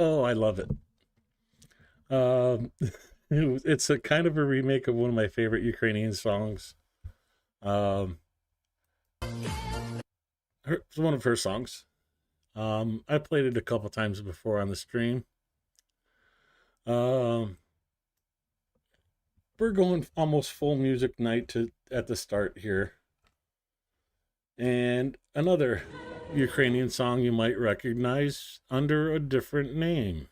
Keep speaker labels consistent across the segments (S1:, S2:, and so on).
S1: Oh, I love it. Um, it's a kind of a remake of one of my favorite Ukrainian songs. Um, it's one of her songs. I played it a couple times before on the stream. Um, we're going almost full music night to at the start here, and another Ukrainian song you might recognize under a different name.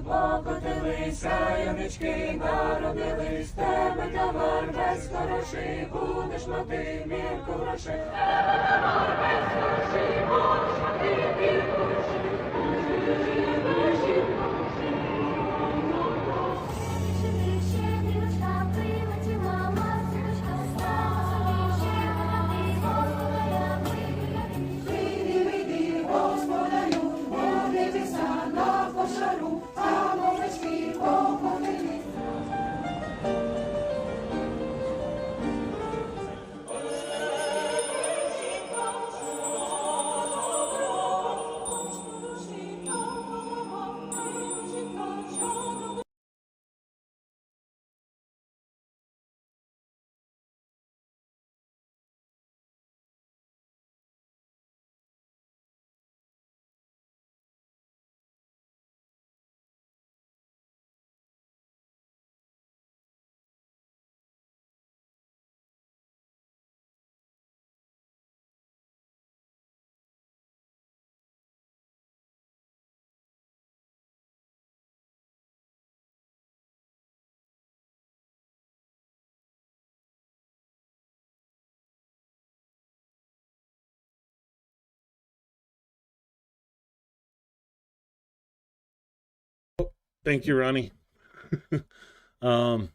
S2: Покотилися, янички народились, тебе товар весь хороший, будеш мати мірку грошей. Тебе товар весь хороший, будеш мати мірку грошей.
S1: Thank you, Ronnie. Of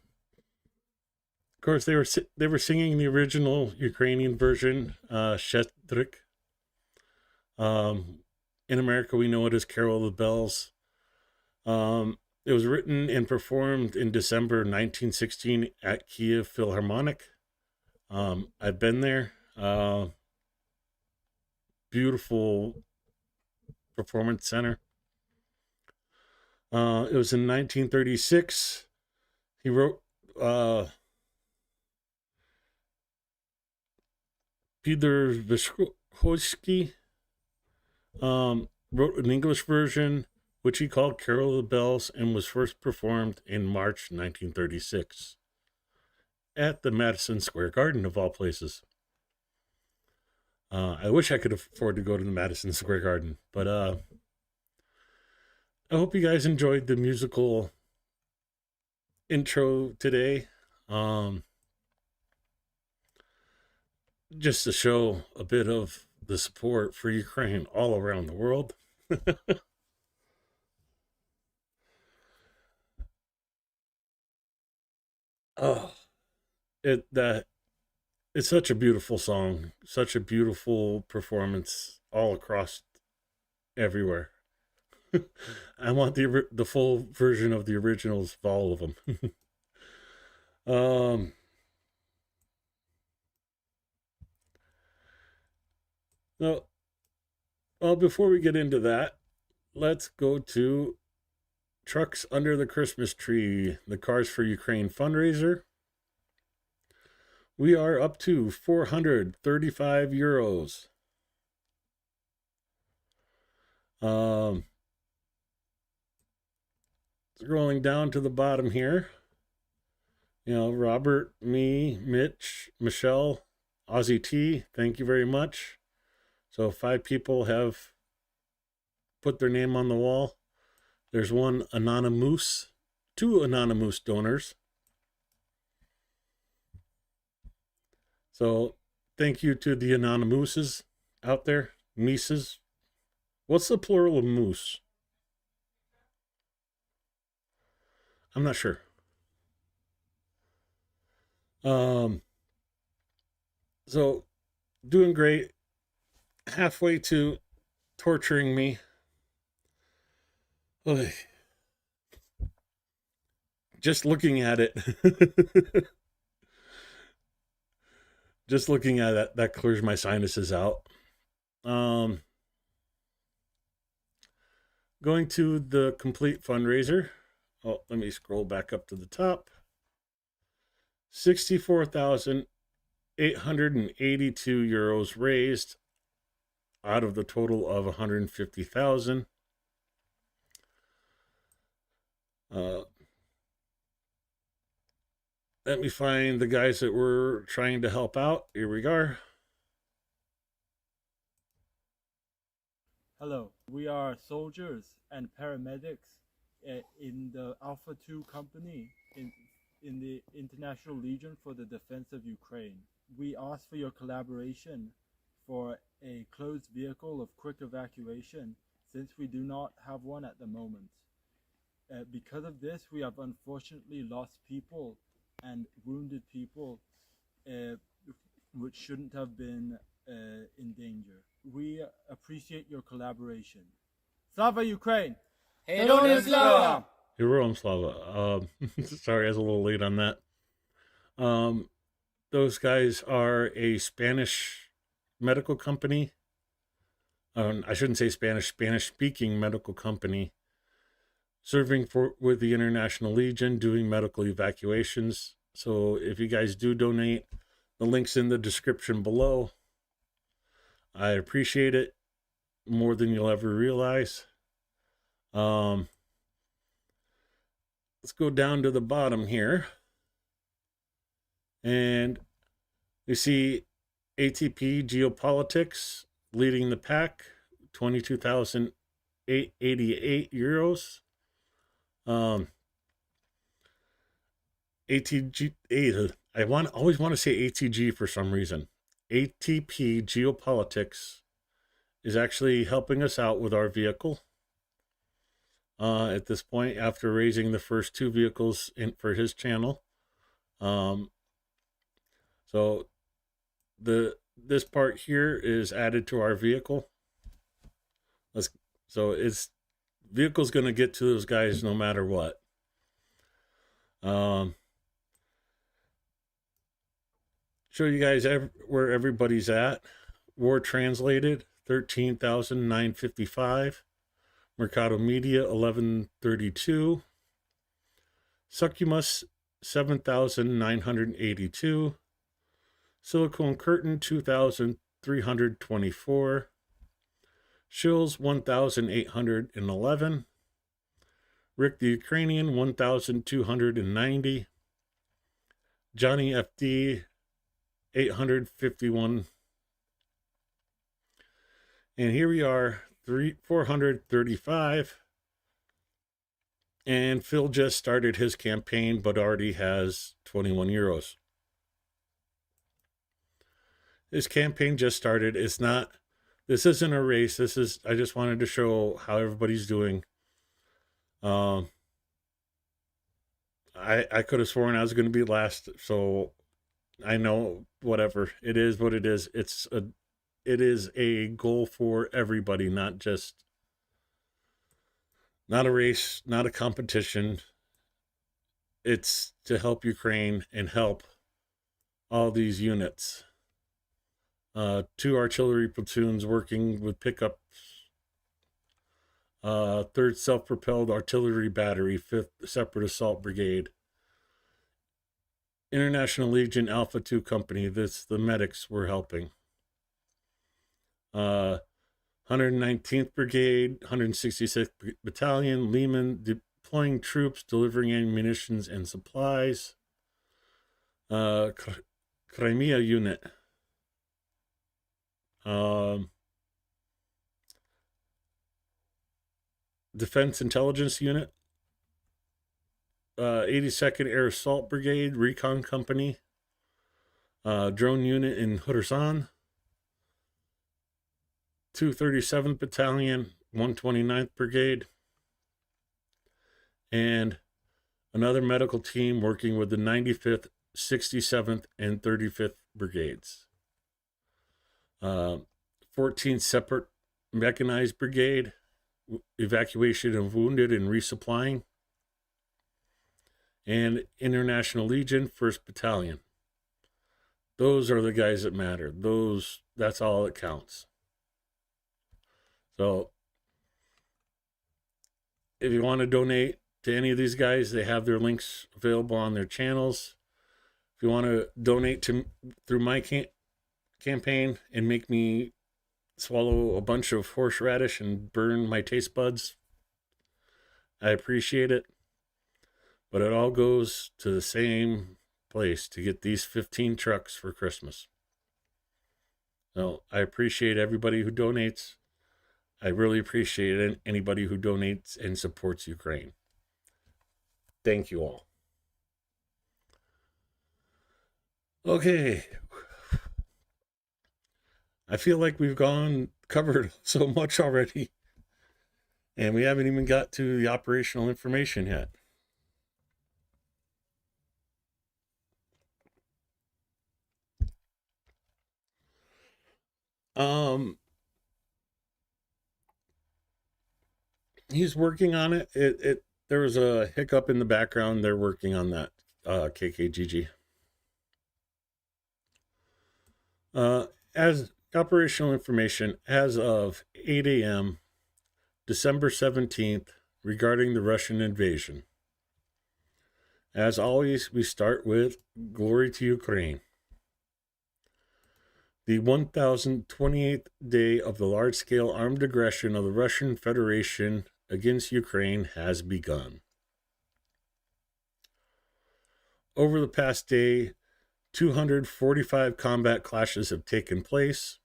S1: course, they were singing the original Ukrainian version, Shetrik. Um, in America, we know it as Carol of the Bells. It was written and performed in December 1916 at Kiev Philharmonic. I've been there. Beautiful performance center. It was in 1936. He wrote Peter Vyshkovsky wrote an English version, which he called Carol of the Bells, and was first performed in March 1936 at the Madison Square Garden, of all places. I wish I could afford to go to the Madison Square Garden, but I hope you guys enjoyed the musical intro today. Just to show a bit of the support for Ukraine all around the world. Oh, it's such a beautiful song, such a beautiful performance all across everywhere. I want the full version of the originals of all of them. um, no, well, before we get into that, let's go to Trucks Under the Christmas Tree, the Cars for Ukraine fundraiser. We are up to 435 euros. Scrolling down to the bottom here, Robert, me, Mitch, Michelle, Aussie T, thank you very much. So 5 people have put their name on the wall. There's 2 anonymous donors. So thank you to the anonymouses out there. Mises. What's the plural of moose? I'm not sure. So doing great. Halfway to torturing me. Oy. Just looking at it. Just looking at it, that clears my sinuses out. Going to the complete fundraiser. Oh, let me scroll back up to the top. 64,882 euros raised out of the total of 150,000. Let me find the guys that were trying to help out. Here we are.
S3: Hello, we are soldiers and paramedics in the Alpha 2 company in the International Legion for the Defense of Ukraine. We ask for your collaboration for a closed vehicle of quick evacuation since we do not have one at the moment. Because of this, we have unfortunately lost people and wounded people which shouldn't have been in danger. We appreciate your collaboration. Slava Ukraine!
S4: Heroes Slava!
S1: Heroes Slava. Sorry, I was a little late on that. Those guys are a Spanish medical company. I shouldn't say Spanish-speaking medical company, serving with the International Legion, doing medical evacuations. So if you guys do donate, the link's in the description below. I appreciate it more than you'll ever realize. Let's go down to the bottom here. And we see ATP Geopolitics leading the pack, 22,888 euros. ATG, I always want to say ATG for some reason. ATP Geopolitics is actually helping us out with our vehicle. at this point after raising the first 2 vehicles for his channel. So this part here is added to our vehicle. So it's vehicle's going to get to those guys no matter what. Show you guys where everybody's at. War Translated 13,955. Mercado Media 1132. Succumus 7,982. Silicone Curtain 2,324. Shills 1,811. Rick the Ukrainian 1,290. Johnny FD 851. And here we are, 435. And Phil just started his campaign, but already has 21 euros. His campaign just started. This isn't a race. I just wanted to show how everybody's doing. I could have sworn I was going to be last, so I know, whatever. It is what it is. It is a goal for everybody, not a race, not a competition. It's to help Ukraine and help all these units. 2 artillery platoons working with pickups. 3rd Self-Propelled Artillery Battery, 5th Separate Assault Brigade. International Legion Alpha 2 Company, the medics were helping. 119th Brigade, 166th Battalion, Lehman, deploying troops, delivering ammunitions and supplies. Crimea Unit. Defense Intelligence Unit. 82nd Air Assault Brigade, Recon Company. Drone Unit in Kherson. 237th Battalion, 129th Brigade. And another medical team working with the 95th, 67th, and 35th Brigades. 14th Separate Mechanized Brigade, evacuation of wounded and resupplying. And International Legion, 1st Battalion. Those are the guys that matter. That's all that counts. So, if you want to donate to any of these guys, they have their links available on their channels. If you want to donate through my campaign and make me swallow a bunch of horseradish and burn my taste buds, I appreciate it. But it all goes to the same place, to get these 15 trucks for Christmas. So I appreciate everybody who donates. I really appreciate anybody who donates and supports Ukraine. Thank you all. Okay. I feel like we've covered so much already, and we haven't even got to the operational information yet. He's working on it. There was a hiccup in the background. They're working on that, KKGG. As operational information, as of 8 a.m., December 17th, regarding the Russian invasion. As always, we start with Glory to Ukraine. The 1028th day of the large-scale armed aggression of the Russian Federation against Ukraine has begun. Over the past day, 245 combat clashes have taken place.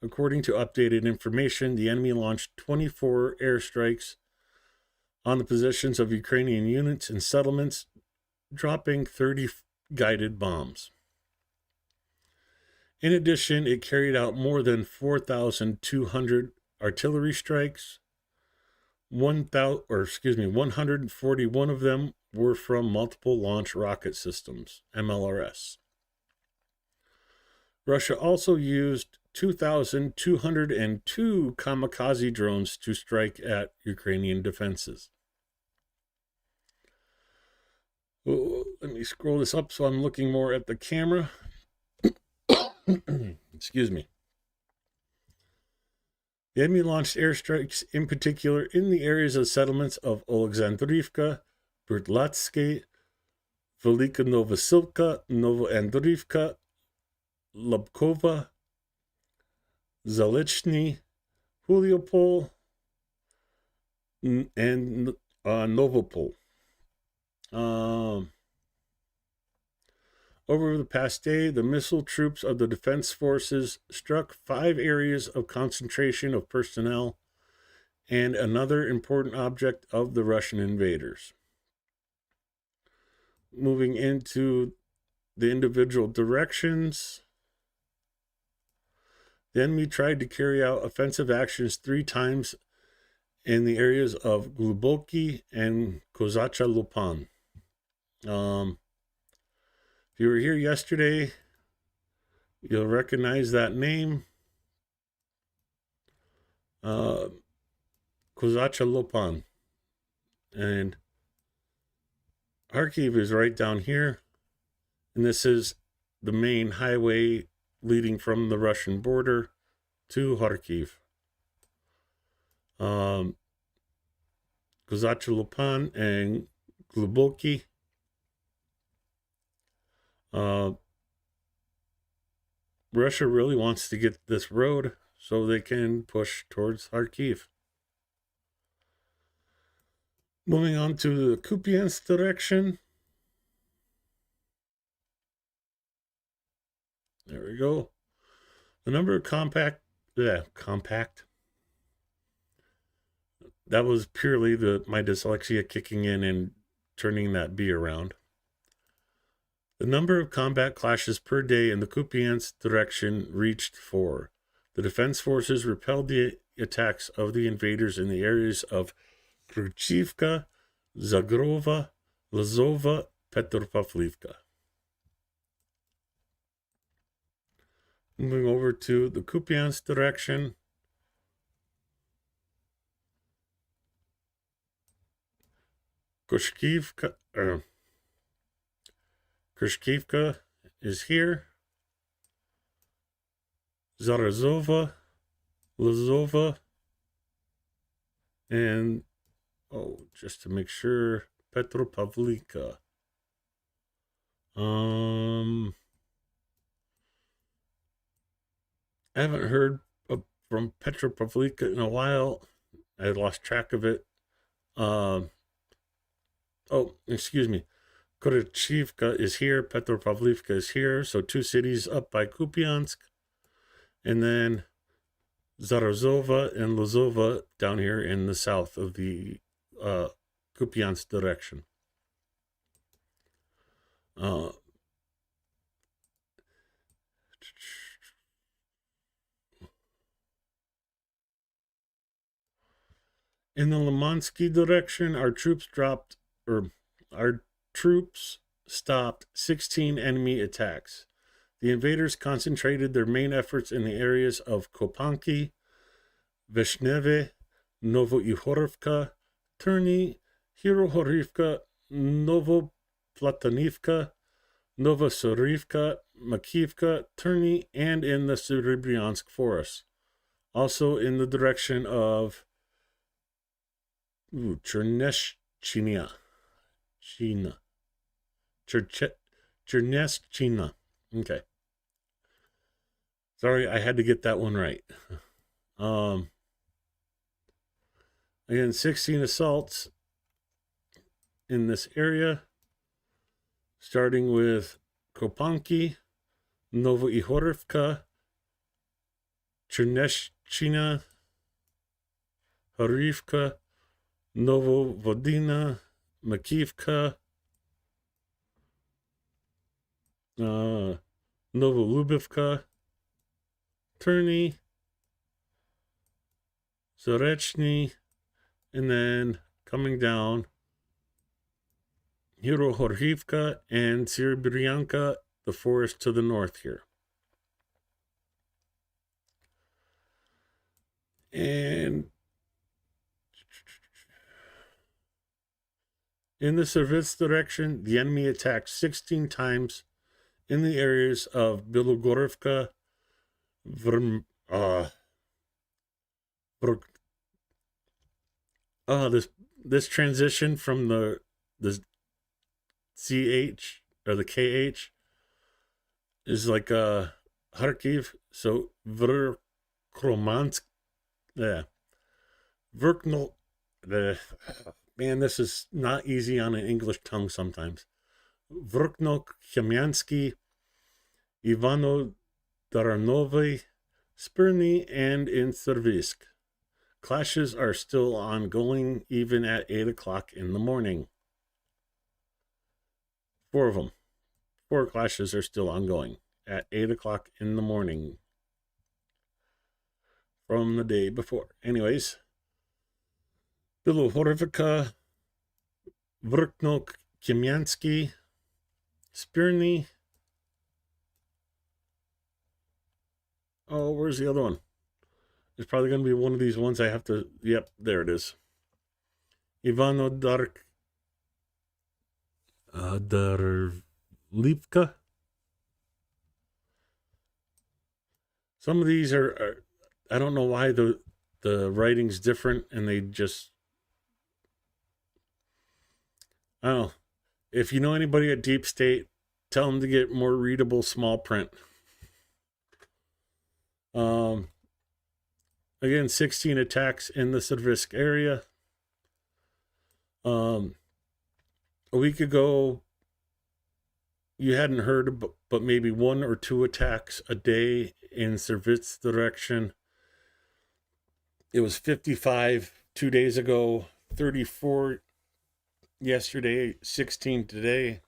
S1: According to updated information, the enemy launched 24 airstrikes on the positions of Ukrainian units and settlements, dropping 30 guided bombs. In addition, it carried out more than 4,200 artillery strikes, 141 of them were from multiple launch rocket systems, MLRS. Russia also used 2,202 kamikaze drones to strike at Ukrainian defenses. Oh, let me scroll this up so I'm looking more at the camera. Excuse me. The enemy launched airstrikes in particular in the areas of settlements of Oleksandrivka, Bertlatsky, Velika Novosilka, Novoandrivka, Lubkova, Zalichny, Huliopol, and Novopol. Over the past day, the missile troops of the defense forces struck 5 areas of concentration of personnel and another important object of the Russian invaders. Moving into the individual directions, the enemy tried to carry out offensive actions 3 times in the areas of Gluboki and Kozacha Lopan. If you were here yesterday, you'll recognize that name. Kozacha Lopan. And Kharkiv is right down here. And this is the main highway leading from the Russian border to Kharkiv. Kozacha Lopan and Gluboki. Russia really wants to get this road so they can push towards Kharkiv. Moving on to the Kupiansk direction. There we go. The number of compact. That was purely my dyslexia kicking in and turning that B around. The number of combat clashes per day in the Kupiansk direction reached 4. The defense forces repelled the attacks of the invaders in the areas of Khrushchevka, Zagrova, Lazova, Petropavlivka. Moving over to the Kupiansk direction. Khrushchevka is here. Zarazova, Lazova, and just to make sure, Petropavlivka. I haven't heard from Petropavlivka in a while. I lost track of it. Excuse me. Khrushchevka is here. Petropavlivka is here. So 2 cities up by Kupiansk. And then Zarazova and Lazova down here in the south of the Kupiansk direction. In the Limansky direction, our troops stopped 16 enemy attacks. The invaders concentrated their main efforts in the areas of Kopanki, Vishneve, Novoihorivka, Terny, Hirohorivka, Novoplatonivka, Novosorivka, Makivka, Terny, and in the Serebryansk forest. Also in the direction of Cherneshchina. Cherneshchina. Okay. Sorry, I had to get that one right. Again, 16 assaults in this area, starting with Kopanki, Novoihorivka, Cherneshchina, Horivka, Novovodina, Makivka, Novolubivka, Terny, Zarechny, And then coming down, Hirohorivka and Sirbryanka, the forest to the north here. And in the Service direction, the enemy attacked 16 times in the areas of Bilogorivka, this transition from the CH or the KH is like Kharkiv. So Verkromansk, yeah, Verknol. Man, this is not easy on an English tongue sometimes. Verknok, Khmelnytsky, Ivano Daranovy, Spirny, and in Servisk. Clashes are still ongoing even at 8 o'clock in the morning. 4 of them. 4 clashes are still ongoing at 8 o'clock in the morning from the day before. Anyways, Bilohorivka, Verknok, Khmelnytsky, Spirny. Oh, where's the other one? It's probably going to be one of these ones I have to... Yep, there it is. Ivano Darlivka. Some of these are I don't know why the writing's different, and they just... I don't know. If you know anybody at Deep State, tell them to get more readable small print. Again, 16 attacks in the Servisk area. A week ago, you hadn't heard, but maybe 1 or 2 attacks a day in Servisk direction. It was 55 2 days ago, 34 yesterday, 16 today.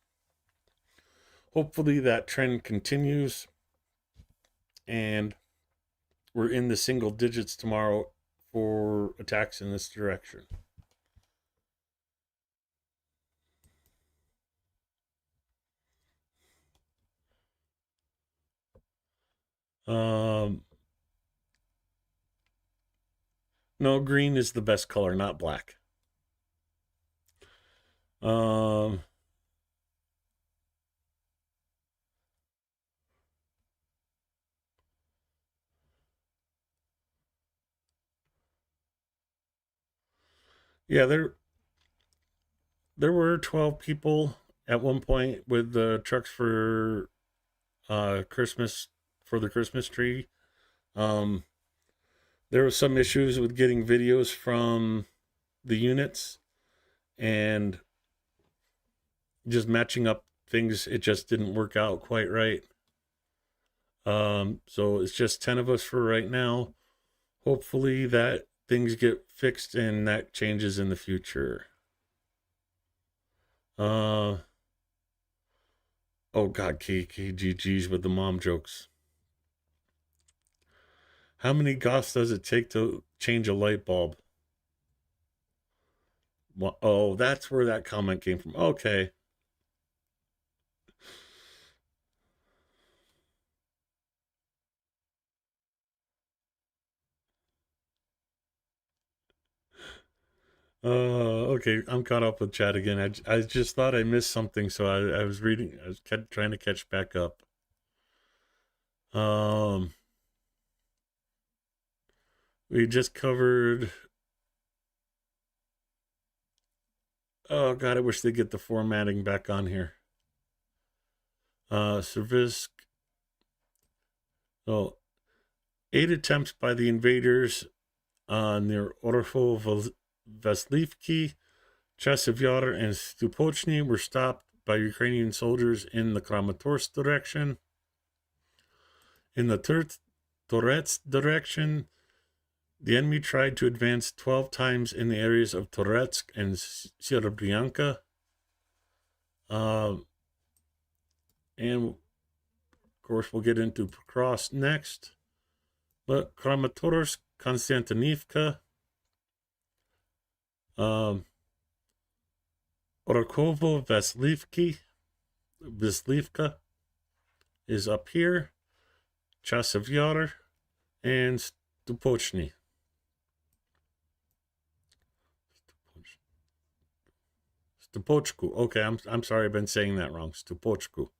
S1: Hopefully that trend continues, and we're in the single digits tomorrow for attacks in this direction. No, green is the best color, not black. Yeah, there were 12 people at one point with the trucks for Christmas, for the Christmas tree. There was some issues with getting videos from the units and just matching up things. It just didn't work out quite right. So it's just 10 of us for right now. Hopefully that things get fixed and that changes in the future. Oh God, KKGG's with the mom jokes. How many goths does it take to change a light bulb? Well, oh, that's where that comment came from. Okay. Okay, I'm caught up with chat again. I just thought I missed something, so I was reading. I was trying to catch back up. We just covered... Oh God, I wish they'd get the formatting back on here. Servisk. So, 8 attempts by the invaders near Orfo Vaslivki, Chasiv Yar, and Stupochny were stopped by Ukrainian soldiers in the Kramatorsk direction. In the Torets direction, the enemy tried to advance 12 times in the areas of Toretsk and Sierbryanka. And of course, we'll get into Pokrovsk next. But Kramatorsk, Konstantinivka, Orakovo Vaslivka is up here. Chasiv Yar and Stupochny. Stupochku. Okay, I'm sorry, I've been saying that wrong. Stupochku.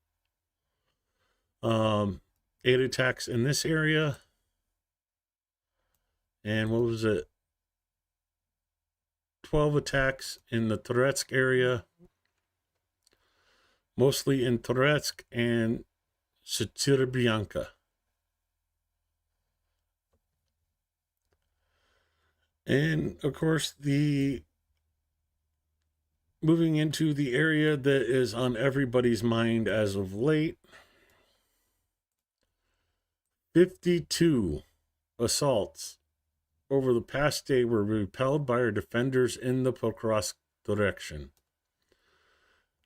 S1: 8 attacks in this area. And what was it? 12 attacks in the Toretsk area. Mostly in Toretsk and Sytyrbianka. And of course, moving into the area that is on everybody's mind as of late, 52 assaults over the past day were repelled by our defenders in the Pokrovsk direction.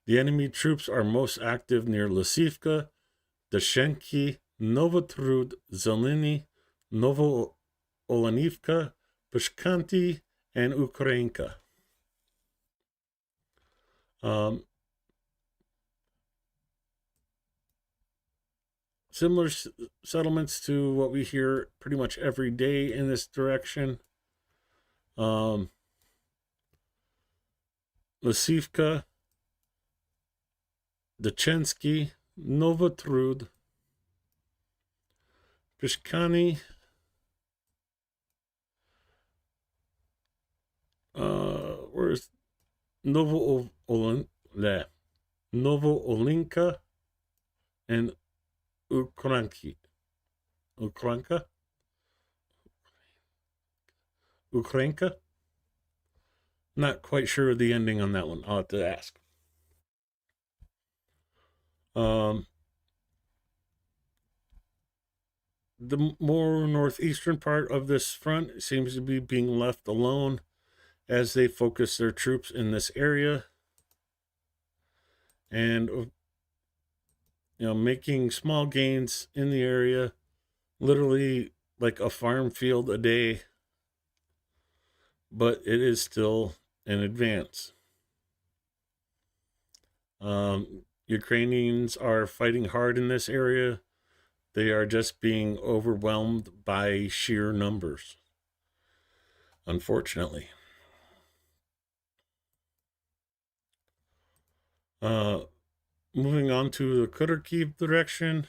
S1: The enemy troops are most active near Lysivka, Dashenki, Novotrud, Zeleny, Novoolenivka, Pushkanti, and Ukrainka. Similar settlements to what we hear pretty much every day in this direction. Lysivka, Dachensky, Novotrud, Pishkani, where's Novoolinka and Ukrainka? Not quite sure of the ending on that one. I'll have to ask. The more northeastern part of this front seems to be being left alone as they focus their troops in this area. And making small gains in the area, literally like a farm field a day, but it is still an advance. Ukrainians are fighting hard in this area. They are just being overwhelmed by sheer numbers, unfortunately. Moving on to the Kharkiv direction,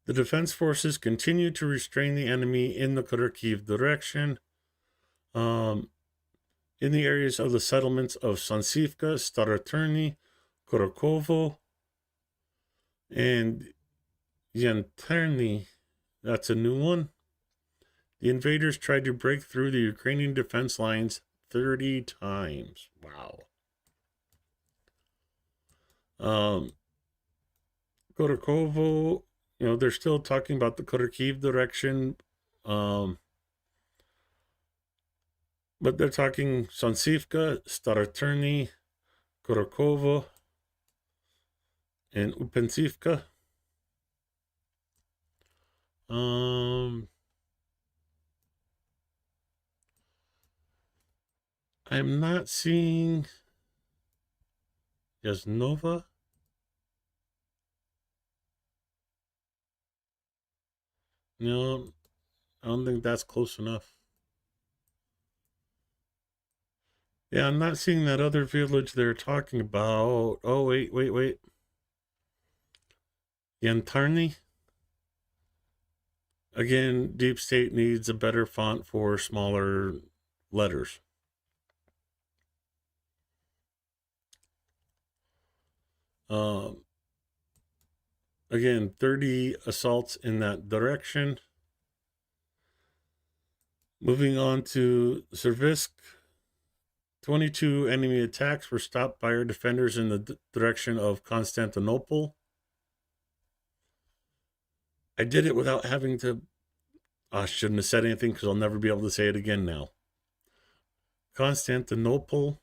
S1: the defense forces continue to restrain the enemy in the Kharkiv direction. In the areas of the settlements of Sansivka, Staroturny, Korokovo, and Yanterny, that's a new one. The invaders tried to break through the Ukrainian defense lines 30 times. Wow. Korokovo, they're still talking about the Kharkiv direction. But they're talking Sansivka, Staroturny, Korokovo, and Upensivka. I'm not seeing Yaznova. No, I don't think that's close enough. Yeah, I'm not seeing that other village they're talking about. Oh, wait. Yantarny? Again, Deep State needs a better font for smaller letters. Again, 30 assaults in that direction. Moving on to Servisk. 22 enemy attacks were stopped by our defenders in the direction of Constantinople. I did it without having to... I shouldn't have said anything because I'll never be able to say it again now. Constantinople,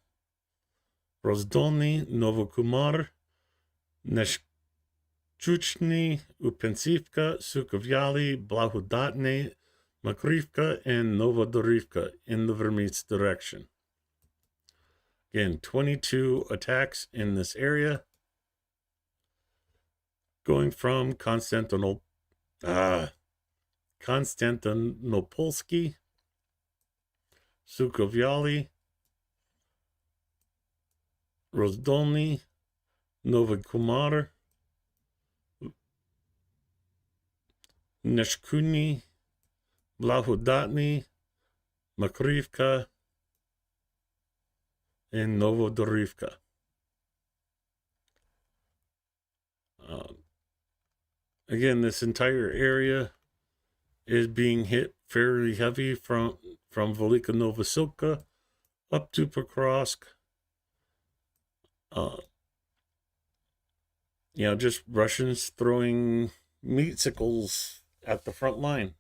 S1: Rozdolny, Novokumar, Neshchuchny, Upensivka, Sukovyaly, Blahudatne, Makrivka, and Novodorivka in the Vermits direction. Again, 22 attacks in this area, going from Konstantinopolski, Sukovyali, Rozdolny, Novokumar, Neshkuny, Blahodatny, Makrivka, and Novodorivka. Again, this entire area is being hit fairly heavy from Velika Novosilka up to Pokrovsk. Just Russians throwing meat sickles at the front line.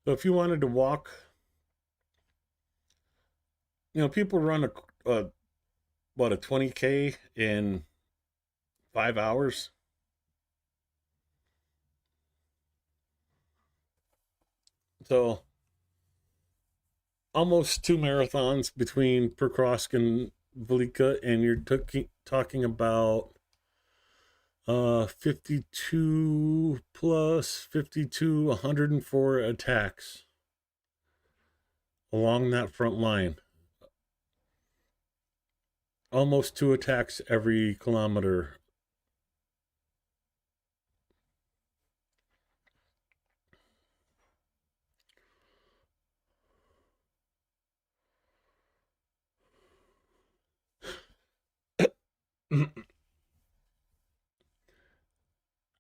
S1: So if you wanted to walk, people run a 20K in 5 hours. So almost 2 marathons between Pokrovsk and Velika, and you're talking about 52 plus 52, 104 attacks along that front line. Almost 2 attacks every kilometer.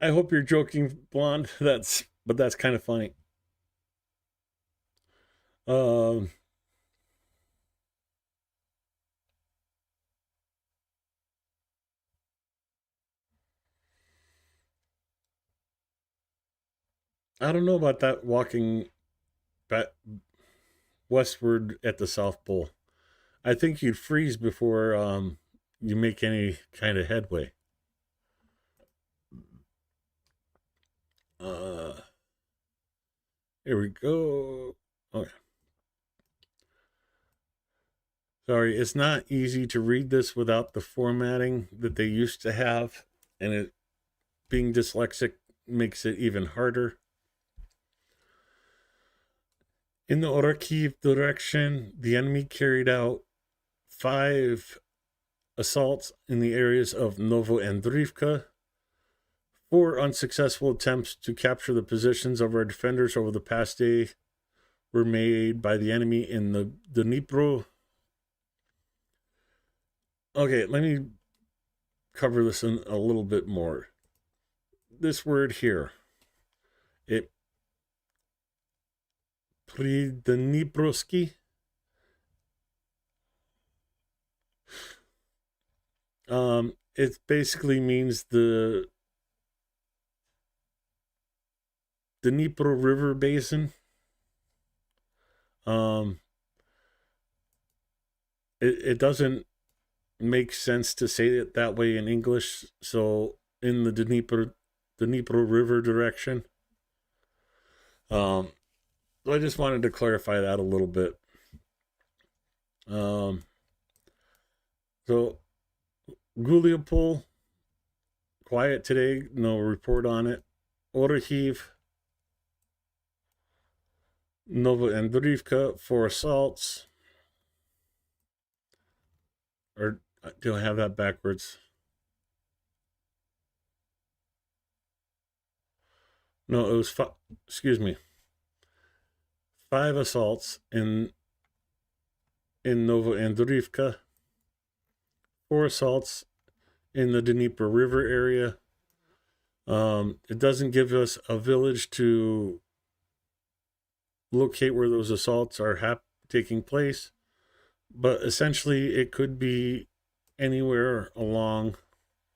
S1: I hope you're joking, Blonde. But that's kind of funny. I don't know about that walking back westward at the South Pole. I think you'd freeze before you make any kind of headway. Here we go. Okay. Sorry, it's not easy to read this without the formatting that they used to have, and it being dyslexic makes it even harder. In the Orikhiv direction, the enemy carried out 5 assaults in the areas of Novoandrivka. 4 unsuccessful attempts to capture the positions of our defenders over the past day were made by the enemy in the Dnipro. Okay, let me cover this in a little bit more. This word here, it Pridniprovsky. It basically means the Dnipro River Basin. It doesn't make sense to say it that way in English. So in the Dnipro River direction. So I just wanted to clarify that a little bit. So Guliopol, quiet today, no report on it. Orikhiv, Novoandrivka, 4 assaults. Or do I have that backwards? No, it was 5 assaults in Novoandrivka, 4 assaults in the Dnieper River area. It doesn't give us a village to locate where those assaults are taking place, but essentially it could be anywhere along,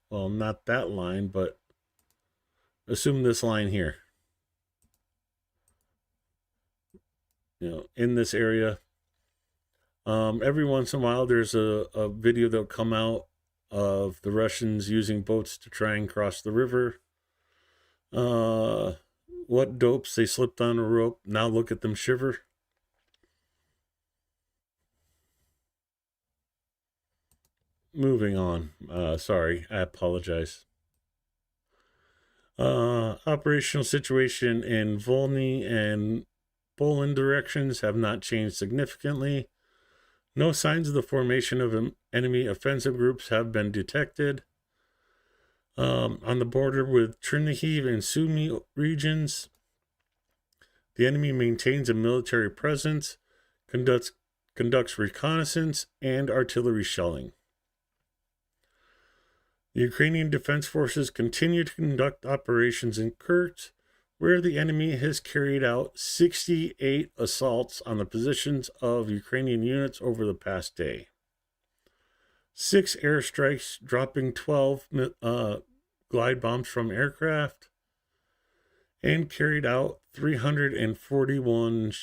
S1: well, not that line, but assume this line here. In this area. Every once in a while, there's a video that'll come out of the Russians using boats to try and cross the river. What dopes, they slipped on a rope. Now look at them shiver. Moving on. Sorry, I apologize. Operational situation in Volny and Poland directions have not changed significantly. No signs of the formation of enemy offensive groups have been detected. On the border with Chernihiv and Sumy regions, the enemy maintains a military presence, conducts reconnaissance, and artillery shelling. The Ukrainian Defense Forces continue to conduct operations in Kerch, where the enemy has carried out 68 assaults on the positions of Ukrainian units over the past day. 6 airstrikes, dropping 12 glide bombs from aircraft, and carried out 341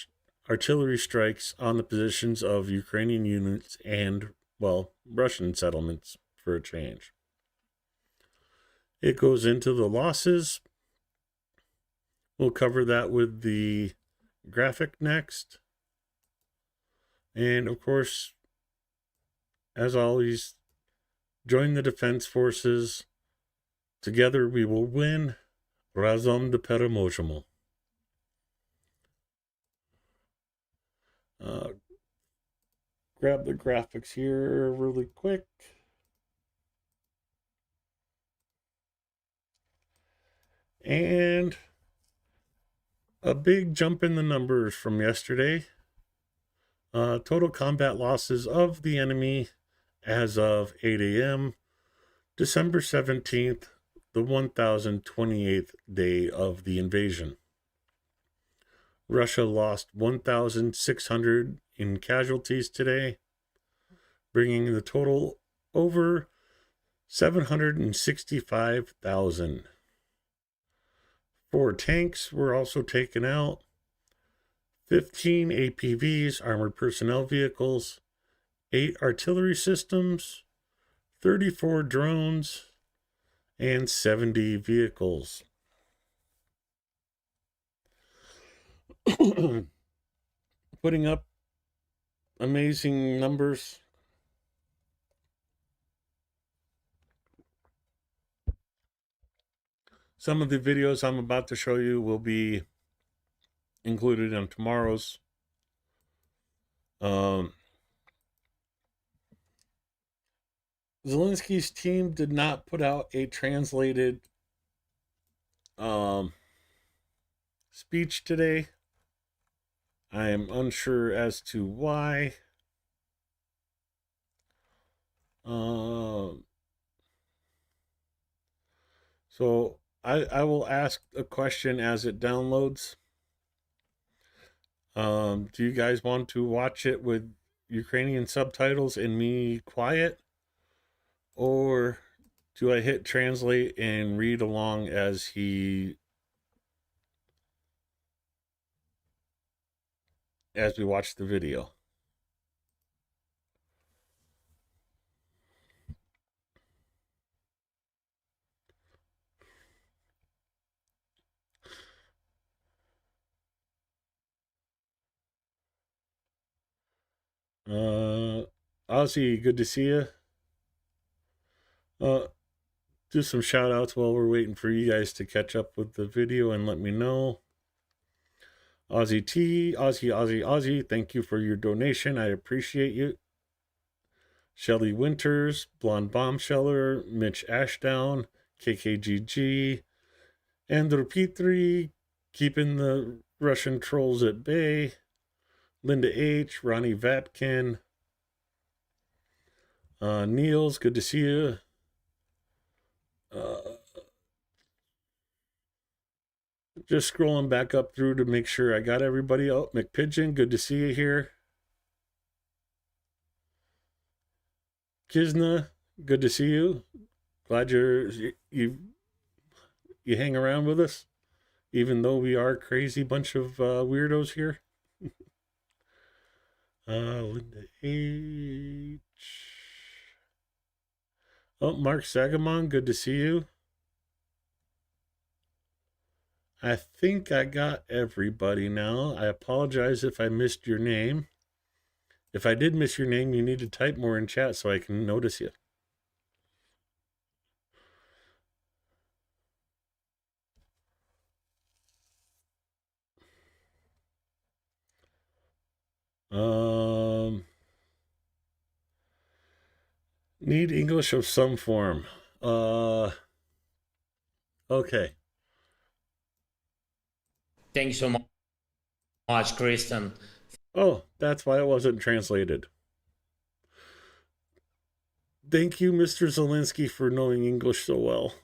S1: artillery strikes on the positions of Ukrainian units and, well, Russian settlements for a change. It goes into the losses. We'll cover that with the graphic next. And of course, as always, join the Defense Forces. Together we will win. Razom de Pereможемо. Grab the graphics here really quick. And a big jump in the numbers from yesterday. Total combat losses of the enemy as of 8 a.m. December 17th, the 1028th day of the invasion. Russia lost 1,600 in casualties today, bringing the total over 765,000. 4 tanks were also taken out, 15 APVs, armored personnel vehicles, 8 artillery systems, 34 drones, and 70 vehicles. Putting up amazing numbers. Some of the videos I'm about to show you will be included in tomorrow's. Zelensky's team did not put out a translated speech today. I am unsure as to why. So I will ask a question as it downloads. Do you guys want to watch it with Ukrainian subtitles and me quiet? Or do I hit translate and read along as we watch the video? Ozzy, good to see you. Do some shout outs while we're waiting for you guys to catch up with the video and let me know. Ozzy T, Ozzy, thank you for your donation. I appreciate you. Shelly Winters, Blonde Bombsheller, Mitch Ashdown, KKGG, Andrew Petrie, keeping the Russian trolls at bay, Linda H, Ronnie Vatkin, Niels, good to see you. Just scrolling back up through to make sure I got everybody out. McPigeon, good to see you here. Kizna, good to see you. Glad you hang around with us, even though we are a crazy bunch of weirdos here. Linda H. Oh, Mark Sagamon, good to see you. I think I got everybody now. I apologize if I missed your name. If I did miss your name, you need to type more in chat so I can notice you. Need English of some form. Okay.
S4: Thank you so much, Kristen.
S1: Oh, that's why it wasn't translated. Thank you, Mr. Zelensky, for knowing English so well.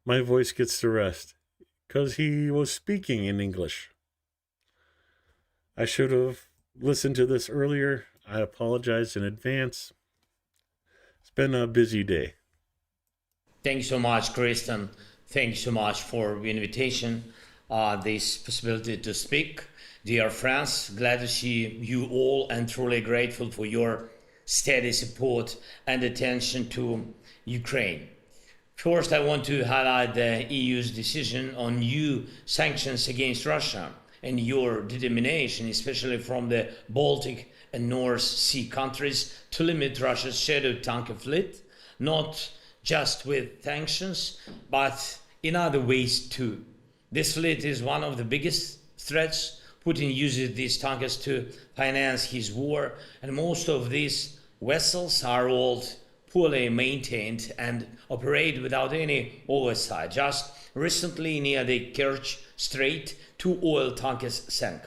S1: My voice gets to rest because he was speaking in English. I should have listened to this earlier. I apologize in advance. It's been a busy day.
S4: Thank you so much, Kristen. Thank you so much for the invitation, this possibility to speak. Dear friends, glad to see you all and truly grateful for your steady support and attention to Ukraine. First, I want to highlight the EU's decision on new sanctions against Russia and your determination, especially from the Baltic and North Sea countries, to limit Russia's shadow tanker fleet, not just with sanctions, but in other ways too. This fleet is one of the biggest threats. Putin uses these tankers to finance his war, and most of these vessels are old, poorly maintained, and operate without any oversight. Just recently, near the Kerch Strait, 2 oil tankers sank.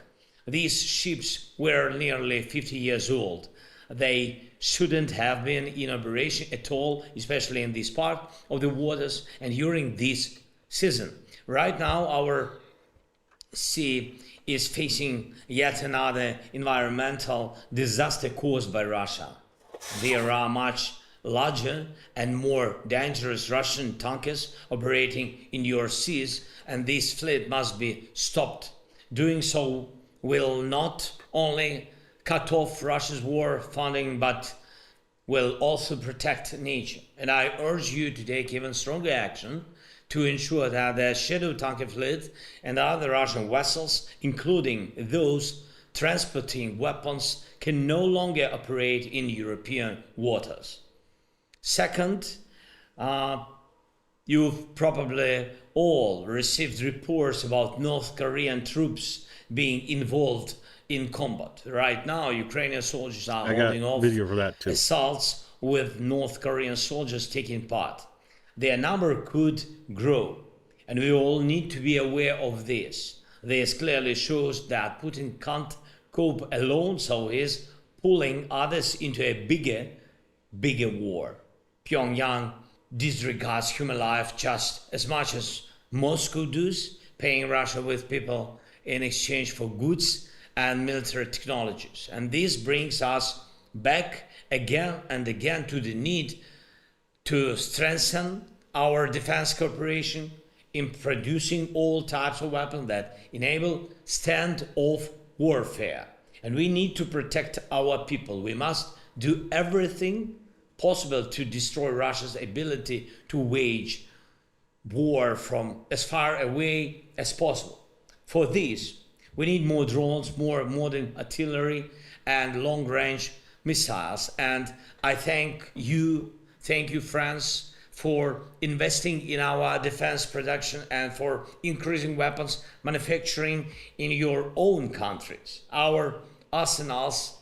S4: These ships were nearly 50 years old. They shouldn't have been in operation at all, especially in this part of the waters and during this season. Right now, our sea is facing yet another environmental disaster caused by Russia. There are much larger and more dangerous Russian tankers operating in your seas, and this fleet must be stopped. Doing so will not only cut off Russia's war funding, but will also protect nature. And I urge you to take even stronger action to ensure that the shadow tanker fleet and other Russian vessels, including those transporting weapons, can no longer operate in European waters. Second, you've probably all received reports about North Korean troops being involved in combat. Right now, Ukrainian soldiers are holding off
S1: video for that too.
S4: assaults with North Korean soldiers taking part. Their number could grow, and we all need to be aware of this. This clearly shows that Putin can't cope alone, so he's pulling others into a bigger war. Pyongyang disregards human life just as much as Moscow does, paying Russia with people in exchange for goods and military technologies. And this brings us back again and again to the need to strengthen our defense cooperation in producing all types of weapons that enable stand-off warfare. And we need to protect our people. We must do everything possible to destroy Russia's ability to wage war from as far away as possible. For this, we need more drones, more modern artillery, and long-range missiles. And I thank you, France, for investing in our defense production and for increasing weapons manufacturing in your own countries. Our arsenals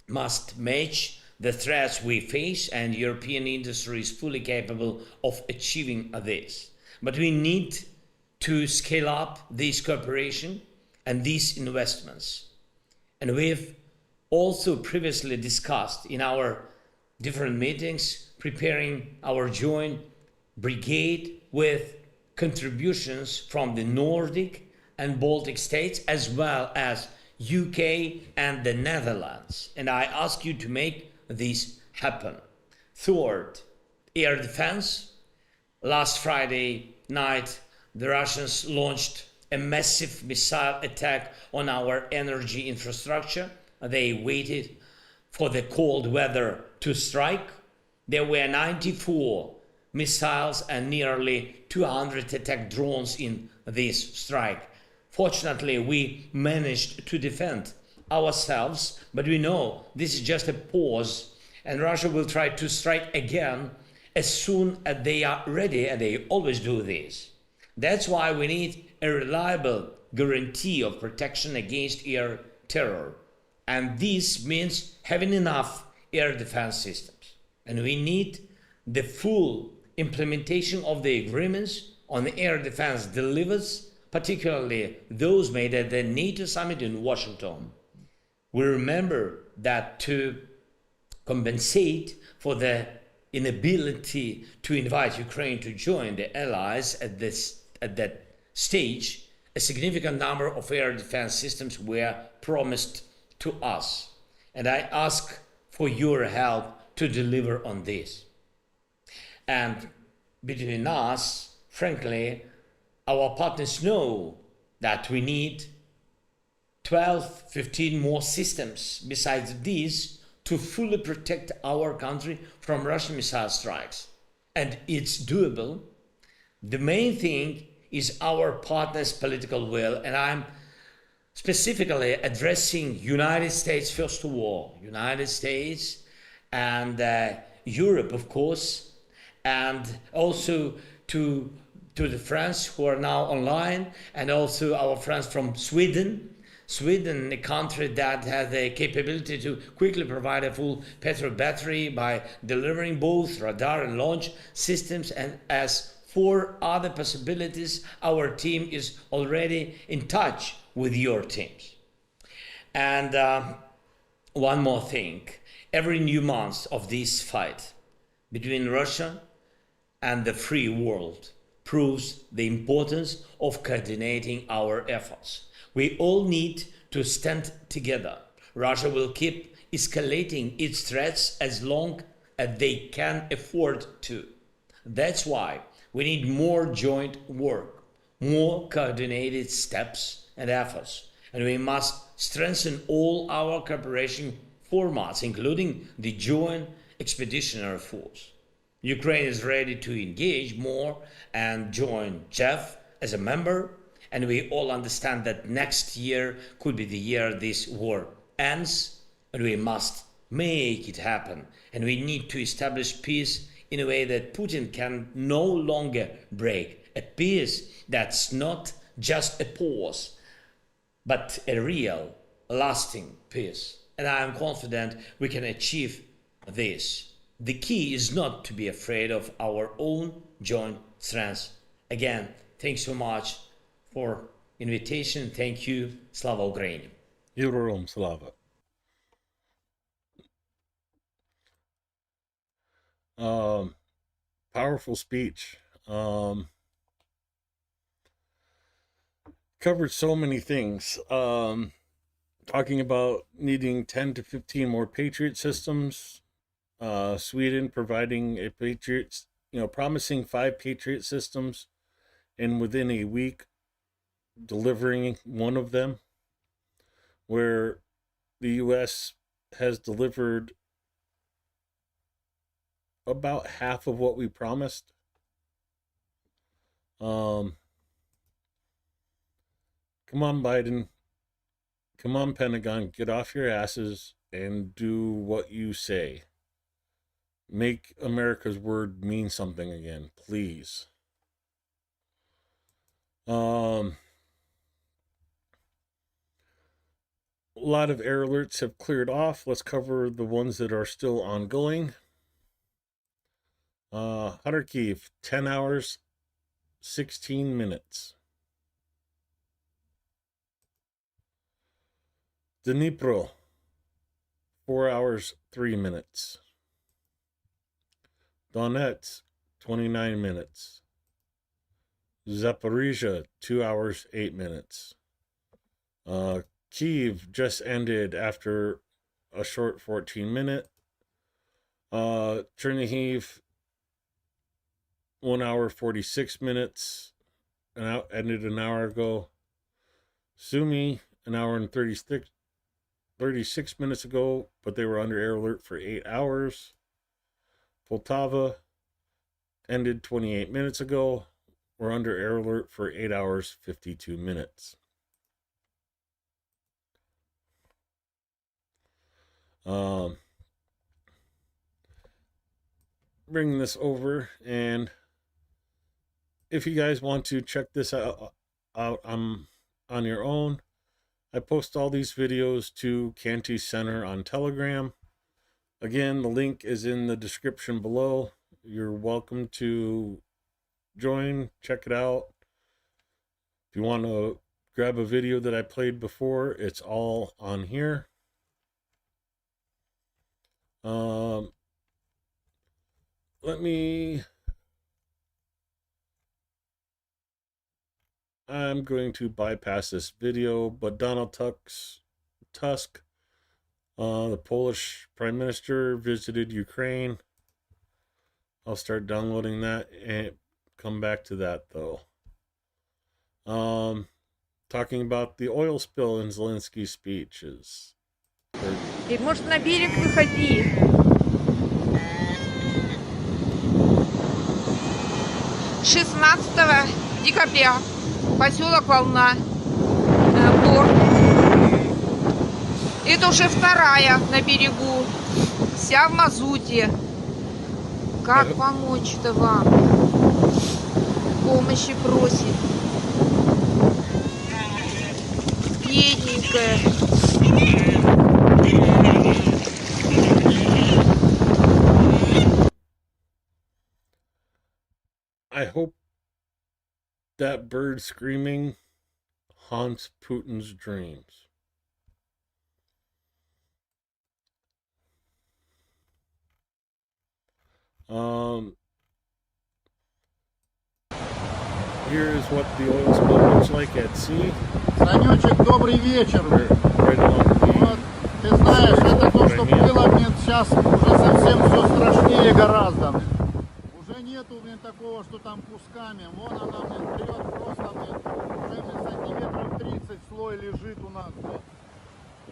S4: must match the threats we face, and European industry is fully capable of achieving this. But we need to scale up this cooperation and these investments. And we've also previously discussed in our different meetings preparing our joint brigade with contributions from the Nordic and Baltic states, as well as UK and the Netherlands. And I ask you to make this happen. Third, air defense. Last Friday night, the Russians launched a massive missile attack on our energy infrastructure. They waited for the cold weather to strike, There were 94 missiles and nearly 200 attack drones in this strike. Fortunately, we managed to defend ourselves, but we know this is just a pause, and Russia will try to strike again as soon as they are ready, and they always do this. That's why we need a reliable guarantee of protection against air terror, and this means having enough air defense systems. And we need the full implementation of the agreements on air defense deliveries, particularly those made at the NATO summit in Washington. We remember that to compensate for the inability to invite Ukraine to join the allies at that stage, a significant number of air defense systems were promised to us. And I ask for your help to deliver on this. And between us, frankly, our partners know that we need 12, 15 more systems besides these to fully protect our country from Russian missile strikes. And it's doable. The main thing is our partners' political will, and I'm specifically addressing United States first of all, United States and Europe, of course, and also to the friends who are now online, and also our friends from Sweden. Sweden, a country that has the capability to quickly provide a full petrol battery by delivering both radar and launch systems, and as for other possibilities, our team is already in touch with your teams. And one more thing, every new month of this fight between Russia and the free world proves the importance of coordinating our efforts. We all need to stand together. Russia will keep escalating its threats as long as they can afford to. That's why we need more joint work, more coordinated steps and efforts, and we must strengthen all our cooperation formats, including the Joint Expeditionary Force. Ukraine is ready to engage more and join JEF as a member, and we all understand that next year could be the year this war ends, and we must make it happen. And we need to establish peace in a way that Putin can no longer break, a peace that's not just a pause, but a real, lasting peace. And I am confident we can achieve this. The key is not to be afraid of our own joint strengths. Again, thanks so much for invitation. Thank you. Slava Ukraini.
S1: Heroes Slava. Powerful speech. Covered so many things. Talking about needing 10 to 15 more Patriot systems. Sweden providing a Patriot, promising 5 Patriot systems, and within a week delivering one of them, where the U.S. has delivered about half of what we promised. Come on, Biden. Come on, Pentagon. Get off your asses and do what you say. Make America's word mean something again, please. A lot of air alerts have cleared off. Let's cover the ones that are still ongoing. Kharkiv, 10 hours, 16 minutes. Dnipro, 4 hours, 3 minutes. Donetsk, 29 minutes. Zaporizhia, 2 hours, 8 minutes. Kyiv just ended after a short 14-minute. Chernihiv, 1 hour, 46 minutes. Ended an hour ago. Sumy, an hour and 36 minutes ago, but they were under air alert for 8 hours. Poltava ended 28 minutes ago. We're under air alert for 8 hours, 52 minutes. Bring this over, and if you guys want to check this out on your own, I post all these videos to Canty Center on Telegram. Again, the link is in the description below. You're welcome to join, check it out. If you want to grab a video that I played before, it's all on here. I'm going to bypass this video, but Donald Tusk, the Polish Prime Minister, visited Ukraine. I'll start downloading that and come back to that though. Talking about the oil spill in Zelensky's speeches.
S5: И, может, на берег выходи. 16 декабря. Поселок Волна. Порт. Это уже вторая на берегу. Вся в мазуте. Как помочь-то вам? Помощи просит. Бедненькая.
S1: I hope that bird screaming haunts Putin's dreams. Here is what the oil spill looks like at sea.
S6: Санечек, добрый вечер.
S1: Right along the
S6: Вот, ты знаешь, это то, что было, мне сейчас уже совсем все страшнее гораздо. Уже нету, блин, такого, что там кусками. Вон она, блин, вперед просто, блин, уже, блин, сантиметров 30 слой лежит у нас, блин.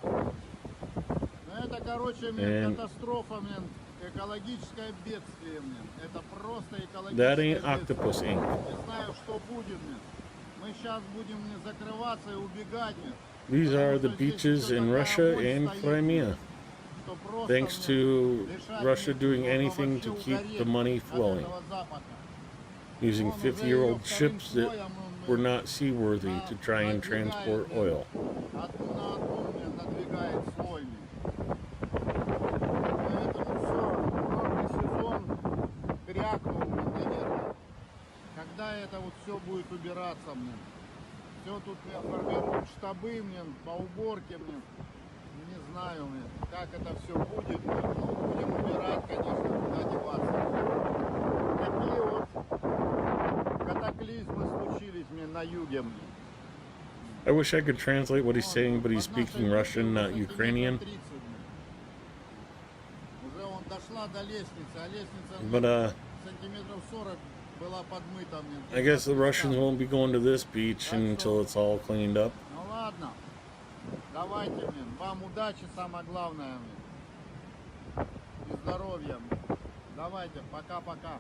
S6: Ну, это, короче, блин, катастрофа, блин, экологическое бедствие, блин. Это просто экологическое
S1: That ain't
S6: бедствие.
S1: Octopus Ink.
S6: Не знаю, что будет, блин. Мы сейчас будем, блин, закрываться и убегать, блин.
S1: These are the beaches in Russia and Crimea. Thanks to Russia doing anything to keep the money flowing, using 50-year-old ships that were not seaworthy to try and transport oil.
S6: Когда это вот все будет убираться, мне все тут формируют штабы, мне по уборке, мне не знаю, мне как это все будет, мне, будем убирать, конечно, куда деваться. Такие вот катаклизмы случились мне на юге. Мне.
S1: I wish I could translate what he's saying, but he's speaking Russian, not Ukrainian.
S6: Уже он дошла до лестницы, а лестница
S1: But
S6: сантиметров 40 была подмыта мне.
S1: I guess the Russians won't be going to this beach until it's all cleaned up.
S6: Ну ладно, давайте, блин, вам удачи, самое главное, блин. И здоровья, блин. Давайте, пока-пока.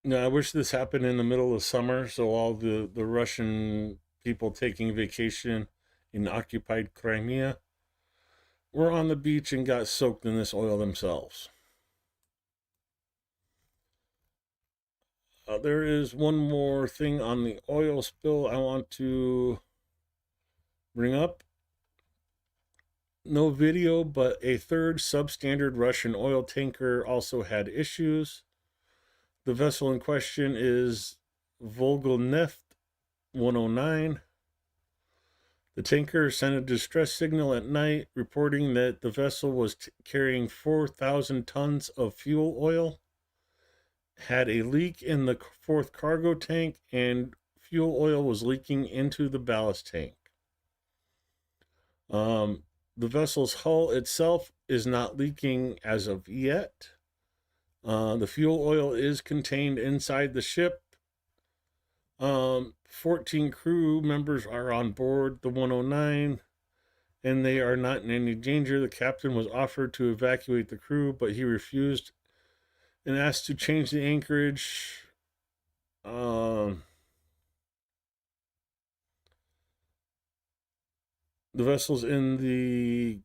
S1: Now, I wish this happened in the middle of summer, so all the Russian people taking vacation in occupied Crimea were on the beach and got soaked in this oil themselves. There is one more thing on the oil spill I want to bring up. No video, but a third substandard Russian oil tanker also had issues. The vessel in question is Volgoneft 109. The tanker sent a distress signal at night reporting that the vessel was carrying 4,000 tons of fuel oil, had a leak in the fourth cargo tank, and fuel oil was leaking into the ballast tank. The vessel's hull itself is not leaking as of yet. The fuel oil is contained inside the ship. 14 crew members are on board the 109, and they are not in any danger. The captain was offered to evacuate the crew, but he refused and asked to change the anchorage. The vessel's in the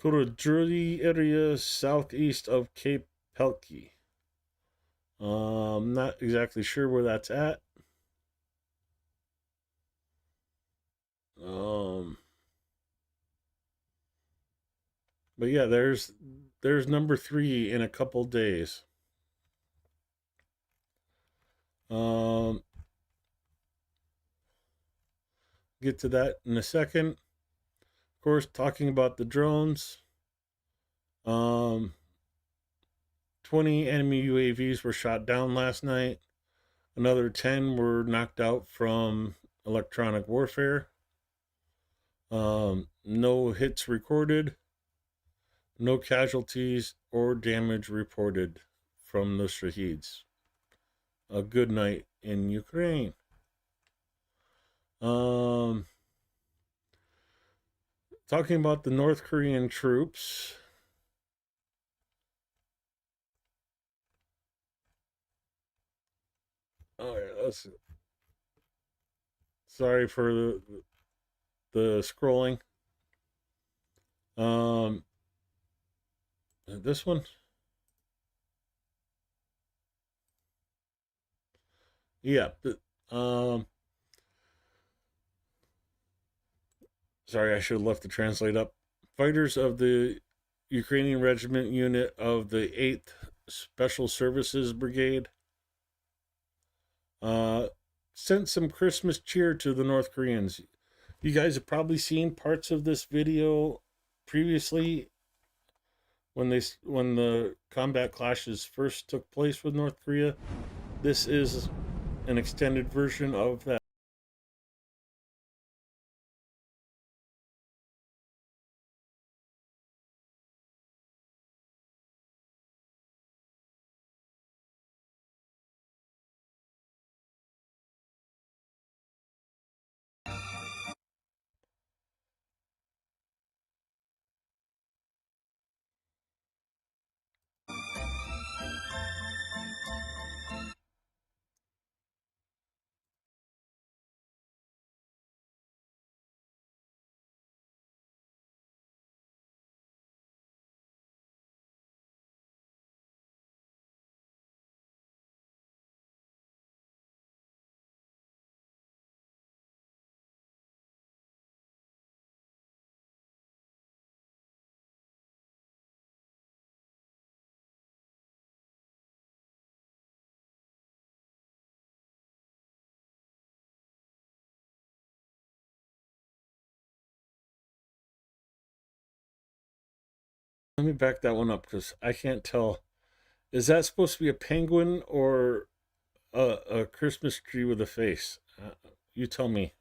S1: Kurudjuri area southeast of Cape Pelkey. Not exactly sure where that's at. But yeah, there's number 3 in a couple days. Get to that in a second. Of course, talking about the drones. 20 enemy UAVs were shot down last night. Another 10 were knocked out from electronic warfare. No hits recorded. No casualties or damage reported from the Shaheeds. A good night in Ukraine. Talking about the North Korean troops. All right, let's. Sorry for the scrolling. This one. Yeah. Sorry, I should have left the translate up. Fighters of the Ukrainian Regiment Unit of the 8th Special Services Brigade sent some Christmas cheer to the North Koreans. You guys have probably seen parts of this video previously when the combat clashes first took place with North Korea. This is an extended version of that. Let me back that one up because I can't tell. Is that supposed to be a penguin or a Christmas tree with a face? You tell me.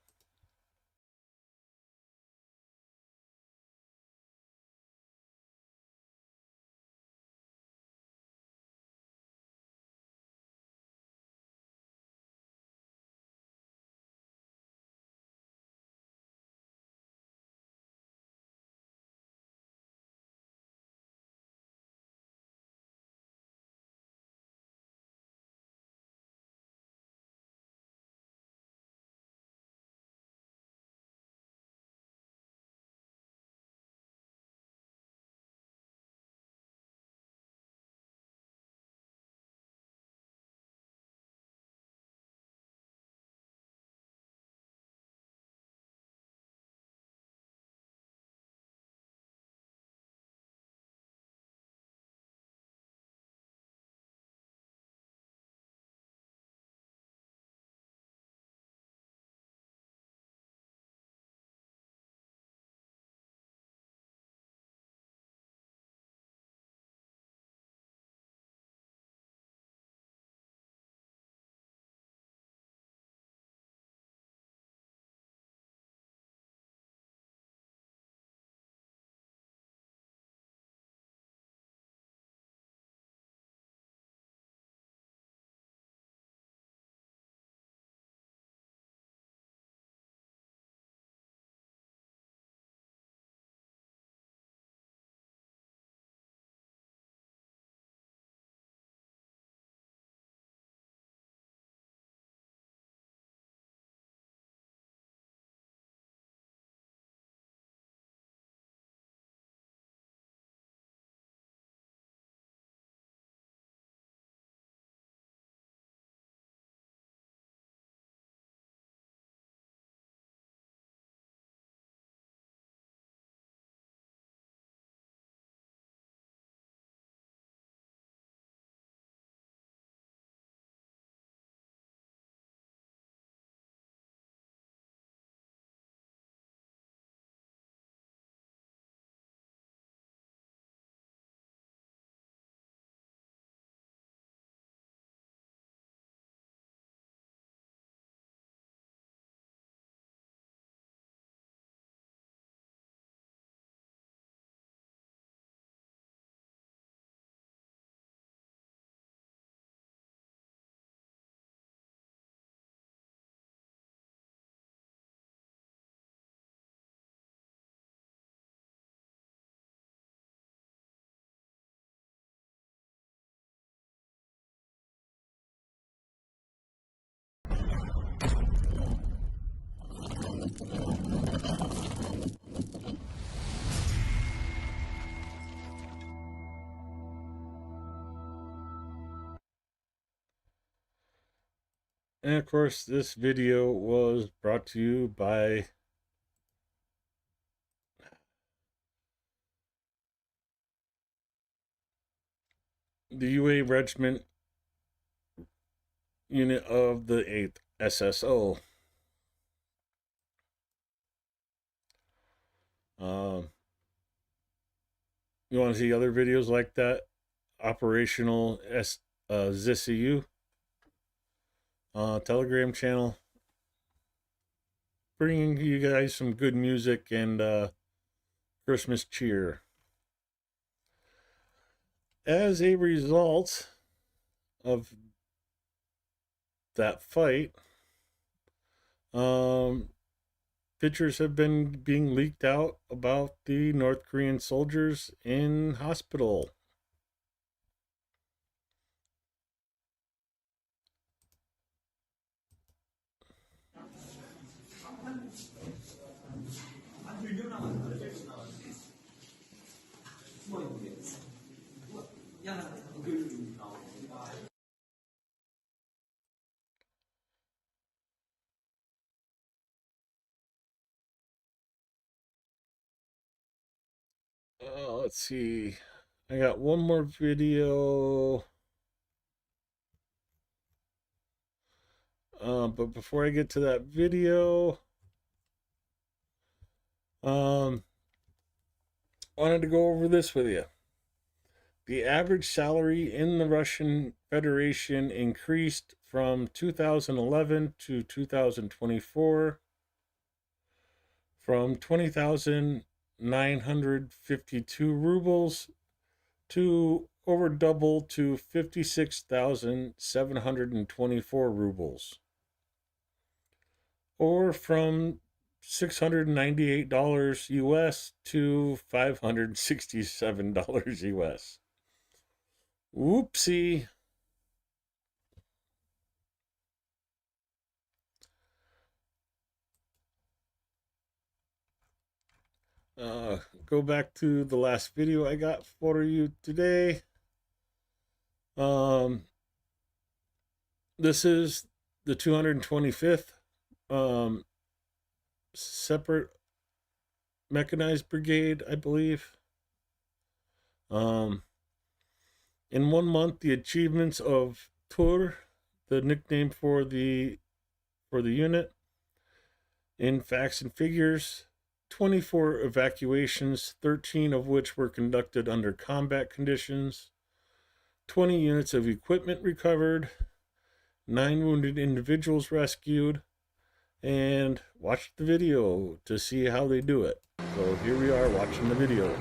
S1: And of course, this video was brought to you by the UA Regiment Unit of the 8th SSO. You want to see other videos like that? Operational ZCU Telegram channel, bringing you guys some good music and Christmas cheer. As a result of that fight, pictures have been being leaked out about the North Korean soldiers in hospital. Let's see. I got one more video. But before I get to that video, wanted to go over this with you. The average salary in the Russian Federation increased from 2011 to 2024 from 20,952 rubles to over double to 56,724 rubles, or from $698 US to $567 US. Whoopsie. Go back to the last video I got for you today. This is the 225th separate mechanized brigade, I believe. In 1 month, the achievements of Tur, the nickname for the unit, in facts and figures: 24 evacuations, 13 of which were conducted under combat conditions, 20 units of equipment recovered, 9 wounded individuals rescued, and watch the video to see how they do it. So here we are watching the video.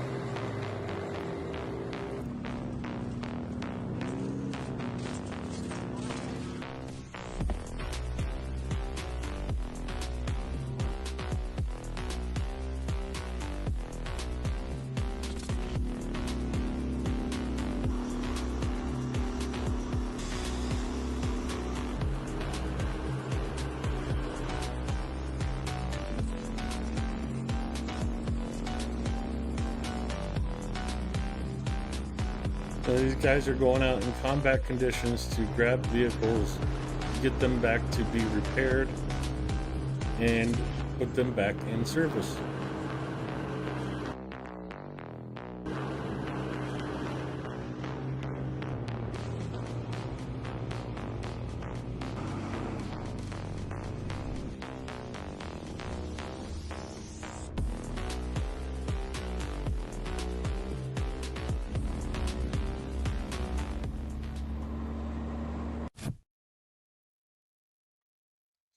S1: So these guys are going out in combat conditions to grab vehicles, get them back to be repaired, and put them back in service.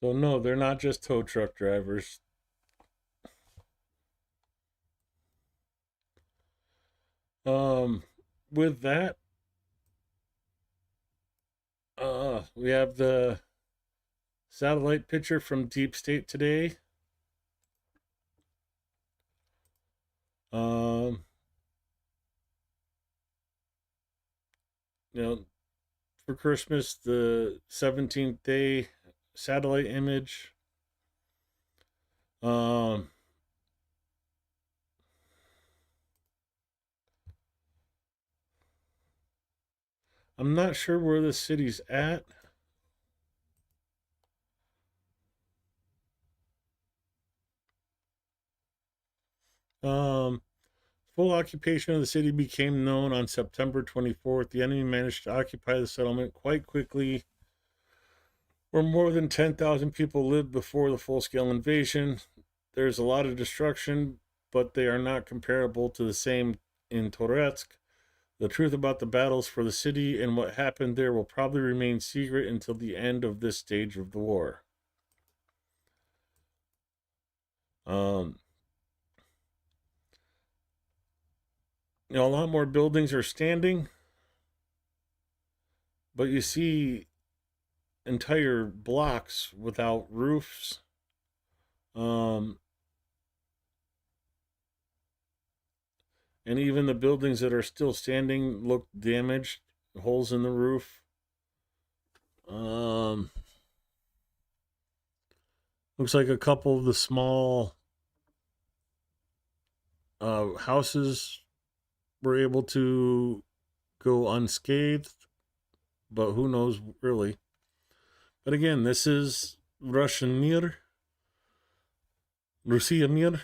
S1: So no, they're not just tow truck drivers. With that, we have the satellite picture from Deep State today. You know, for Christmas, the 17th day satellite image. I'm not sure where the city's at. Um, Full occupation of the city became known on September 24th. The enemy managed to occupy the settlement quite quickly, where more than 10,000 people lived before the full-scale invasion. There's a lot of destruction, but they are not comparable to the same in Toretsk. The truth about the battles for the city and what happened there will probably remain secret until the end of this stage of the war. A lot more buildings are standing, but you see entire blocks without roofs. And even the buildings that are still standing look damaged, holes in the roof. Looks like a couple of the small houses were able to go unscathed, but who knows really. But again, this is Russian Mir, Russia Mir,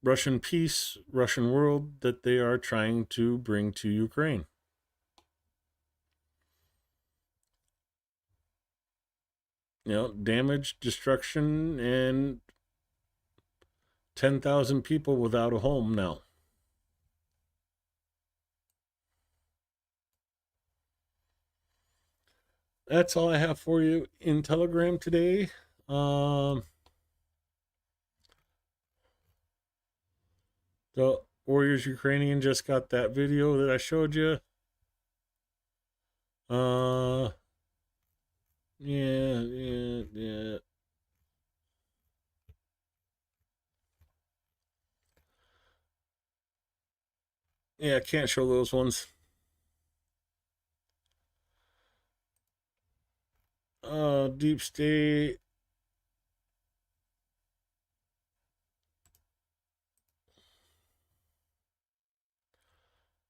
S1: Russian peace, Russian world that they are trying to bring to Ukraine. Damage, destruction, and 10,000 people without a home now. That's all I have for you in Telegram today. The Warriors Ukrainian just got that video that I showed you. Yeah. Yeah, I can't show those ones. Deep State.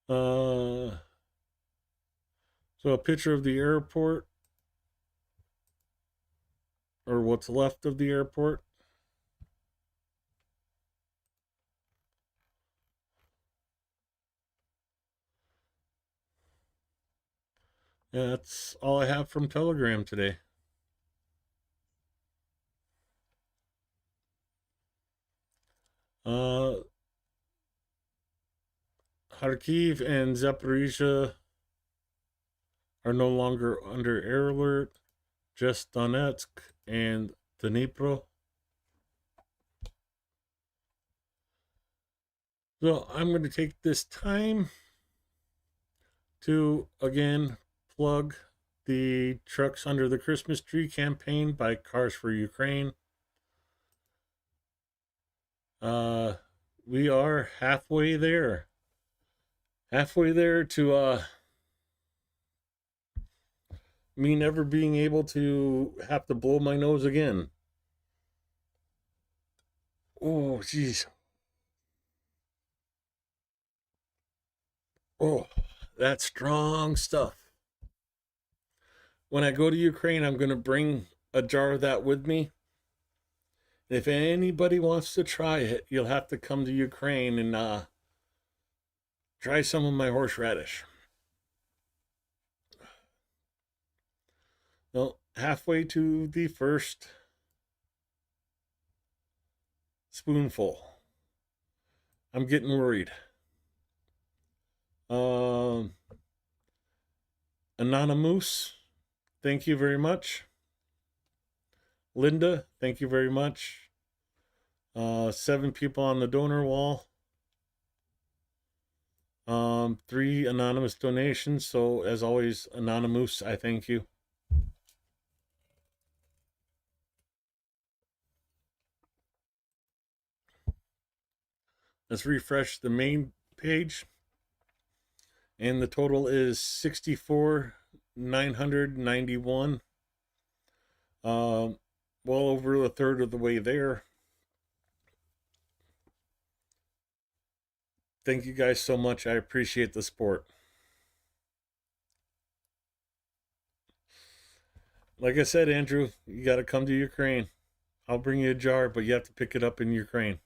S1: So a picture of the airport, or what's left of the airport. Yeah, that's all I have from Telegram today. Kharkiv and Zaporizhia are no longer under air alert, just Donetsk and Dnipro. So I'm going to take this time to again plug the Trucks Under the Christmas Tree campaign by Cars for Ukraine. We are halfway there. Halfway there to me never being able to have to blow my nose again. Oh, jeez. Oh, that's strong stuff. When I go to Ukraine, I'm going to bring a jar of that with me. If anybody wants to try it, you'll have to come to Ukraine and try some of my horseradish. Well, halfway to the first spoonful. I'm getting worried. Anonymous, thank you very much. Linda, thank you very much. 7 people on the donor wall. 3 anonymous donations. So as always, Anonymous, I thank you. Let's refresh the main page. And the total is 64,991. Well over a third of the way there. Thank you guys so much. I appreciate the support. Like I said, Andrew, you got to come to Ukraine. I'll bring you a jar, but you have to pick it up in Ukraine.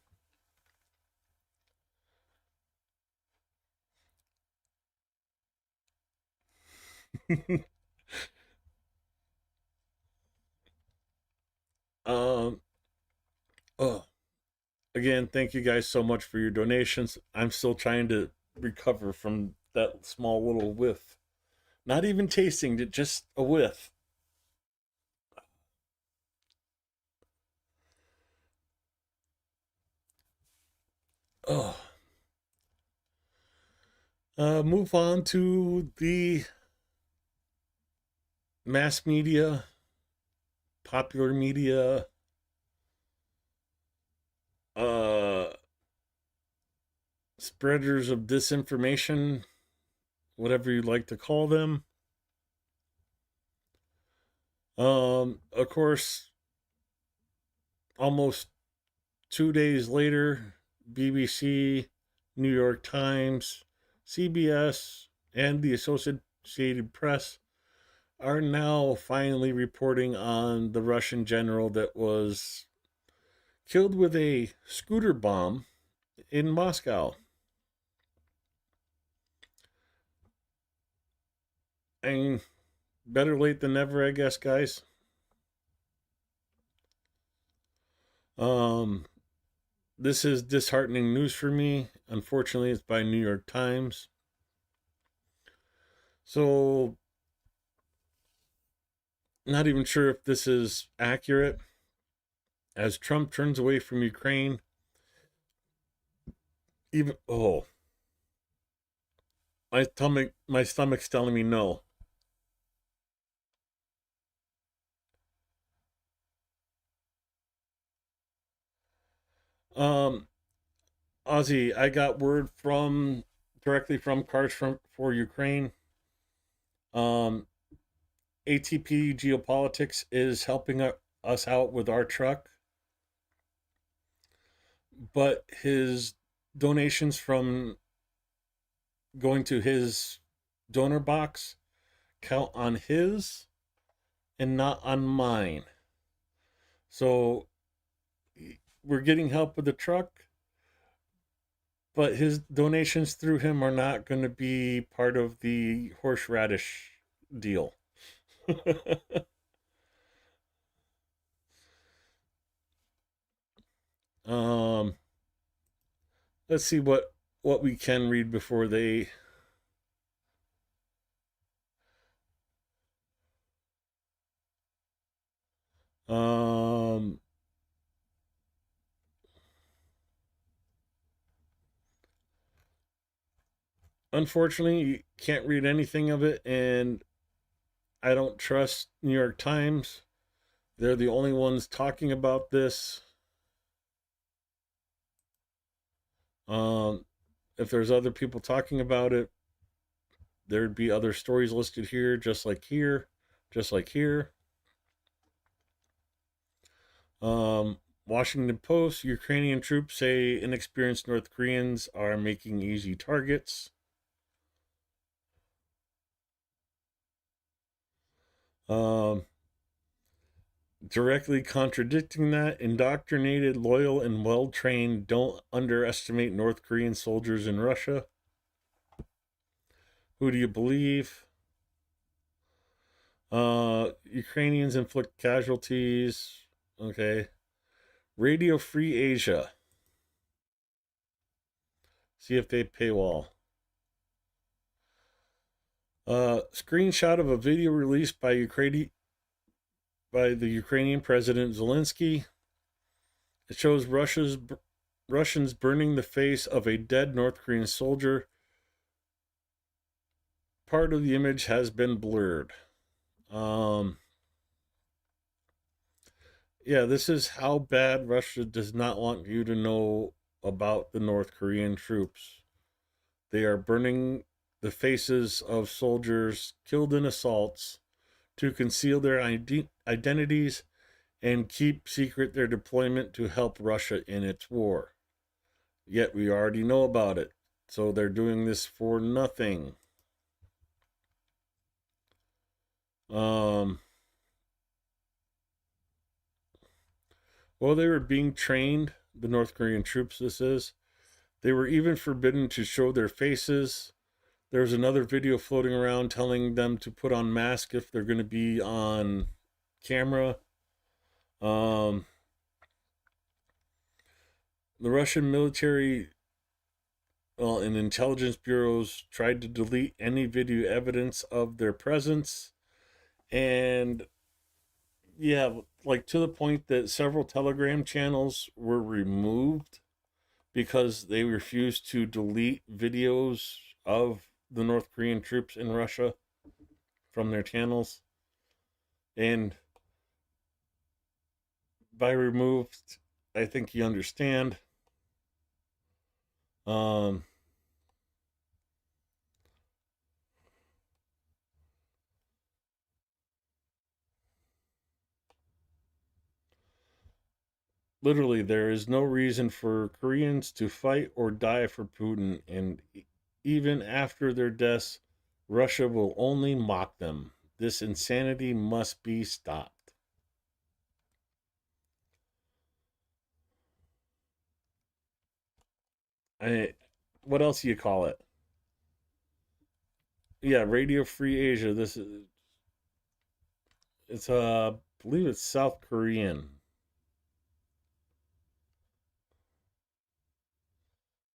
S1: um. Oh, again, thank you guys so much for your donations. I'm still trying to recover from that small little whiff. Not even tasting it, just a whiff. Oh. Move on to the mass media, popular media, uh, spreaders of disinformation, whatever you'd like to call them. Of course, almost 2 days later, BBC, New York Times, CBS, and the Associated Press are now finally reporting on the Russian general that was killed with a scooter bomb in Moscow. And better late than never, I guess, guys. This is disheartening news for me. Unfortunately, it's by New York Times. So, not even sure if this is accurate. As Trump turns away from Ukraine, even my stomach's telling me no. Um, Ozzy, I got word from directly from Cars for Ukraine. ATP Geopolitics is helping us out with our truck, but his donations from going to his donor box count on his and not on mine. So we're getting help with the truck, but his donations through him are not going to be part of the horseradish deal. um let's see what we can read before they um unfortunately you can't read anything of it, and I don't trust New York Times. They're the only ones talking about this. If there's other people talking about it, there'd be other stories listed here, just like here, just like here. Washington Post, Ukrainian troops say inexperienced North Koreans are making easy targets. Directly contradicting that, indoctrinated, loyal, and well trained. Don't underestimate North Korean soldiers in Russia. Who do you believe? Ukrainians inflict casualties. Okay. Radio Free Asia. See if they paywall. Screenshot of a video released by the Ukrainian President Zelensky. It shows Russians burning the face of a dead North Korean soldier. Part of the image has been blurred. Yeah, this is how bad Russia does not want you to know about the North Korean troops. They are burning the faces of soldiers killed in assaults to conceal their identities and keep secret their deployment to help Russia in its war. Yet we already know about it, so they're doing this for nothing. While they were being trained, the North Korean troops, this is, they were even forbidden to show their faces. There's another video floating around telling them to put on masks if they're going to be on camera. The Russian military, well, and intelligence bureaus tried to delete any video evidence of their presence. And yeah, like to the point that several Telegram channels were removed because they refused to delete videos of the North Korean troops in Russia from their channels. And by removed, I think you understand. Literally, there is no reason for Koreans to fight or die for Putin, and even after their deaths, Russia will only mock them. This insanity must be stopped. What else do you call it? Yeah, Radio Free Asia. It's I believe it's South Korean.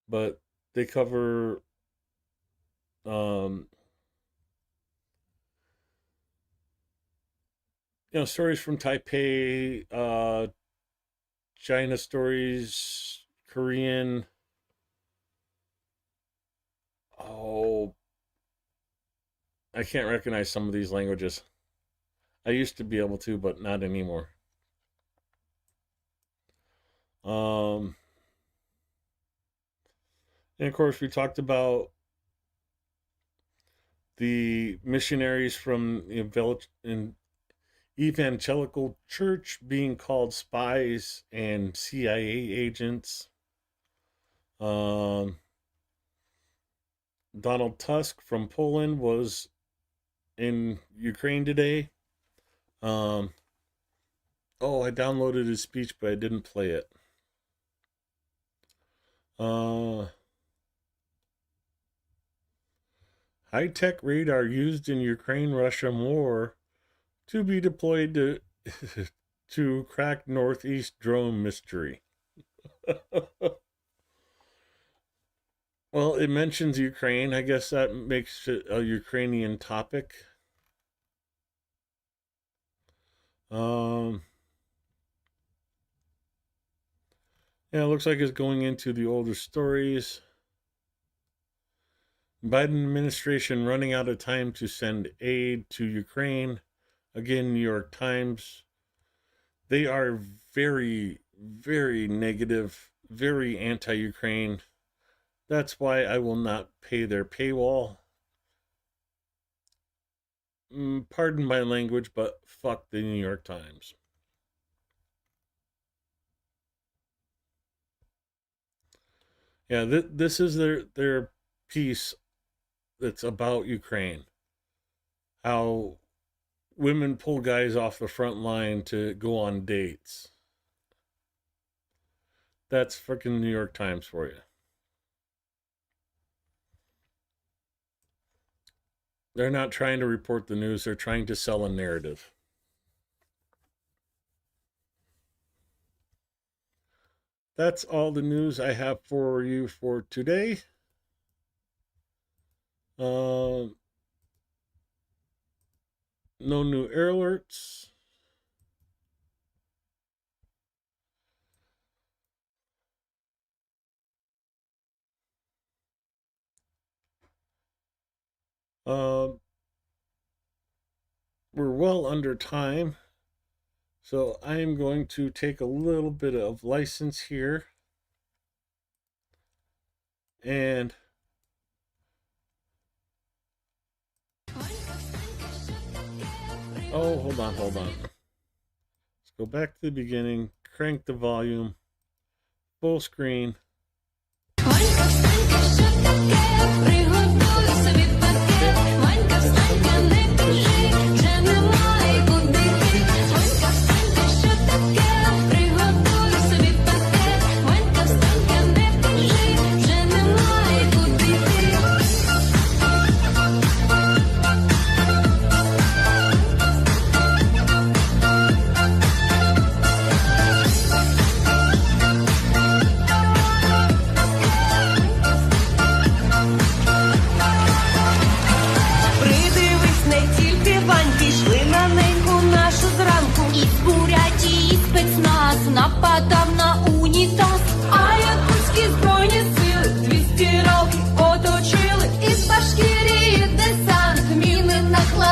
S1: But they cover stories from Taipei, China stories, Korean. Oh, I can't recognize some of these languages. I used to be able to, but not anymore. And of course, we talked about the missionaries from the evangelical church being called spies and CIA agents. Donald Tusk from Poland was in Ukraine today. I downloaded his speech, but I didn't play it. High-tech radar used in Ukraine-Russia war to be deployed to crack Northeast drone mystery. Well, it mentions Ukraine. I guess that makes it a Ukrainian topic. Yeah, it looks like it's going into the older stories. Biden administration running out of time to send aid to Ukraine. Again, New York Times. They are very, very negative, very anti-Ukraine. That's why I will not pay their paywall. Pardon my language, but fuck the New York Times. Yeah, this is their piece that's about Ukraine. How women pull guys off the front line to go on dates. That's freaking New York Times for you. They're not trying to report the news. They're trying to sell a narrative. That's all the news I have for you for today. No new air alerts. We're well under time, so I'm going to take a little bit of license here. And hold on. Let's go back to the beginning, crank the volume, full screen.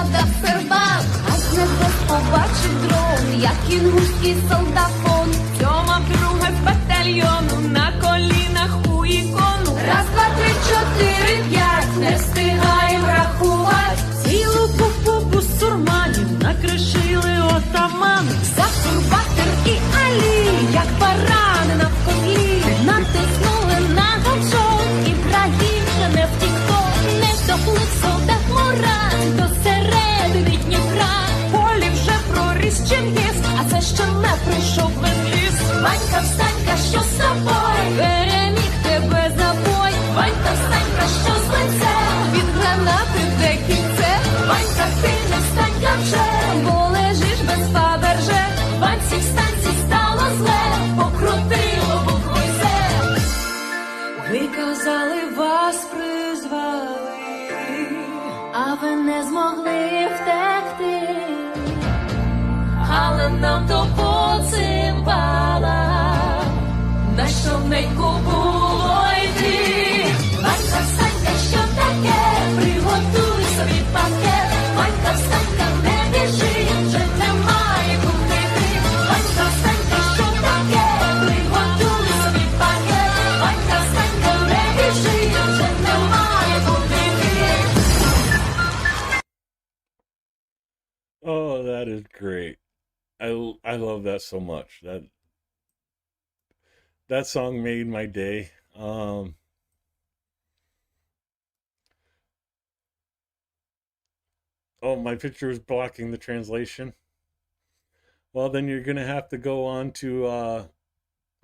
S2: влада сербак, а з небес побачив дрон, як кінгурський солдафон.
S7: Тьома друга з батальйону на колінах у ікону.
S2: Раз, два, три, чотири, п'ять, не встигаєм рахувати.
S7: Цілу купу бусурманів накришили отамани.
S2: Сахурбатер і Алі, як барани на котлі, натиснули на гачок, і врагів вже не втікто. Не доплив солдат Мурат до середини Дніпра.
S7: Полі вже проріс Чингіз,
S2: А це ще не прийшов
S7: ліс.
S2: Ванька, встанька, що з тобою? Переміг тебе забой. Ванька, встанька, що з лицем? Від гранати де кільце. Ванька, ти не встанька вже, бо лежиш без Фаберже. Ванці встанці стало зле, покрутило буквою «З».
S7: Ви казали, вас призвали,
S2: А ви не змогли втекти, але нам то поцимбала, на щоненьку було йти. Ванька, встанька, що таке? Приготуй собі пакет. Ванька, встанька, не біжи, вже немає куди йти. Ванька, встанька, що таке? Приготуй собі пакет. Ванька, встанька, не біжи, вже немає куди йти.
S1: Oh, that is great. I love that so much. That song made my day. Oh, my picture is blocking the translation. Well, then you're gonna have to go on to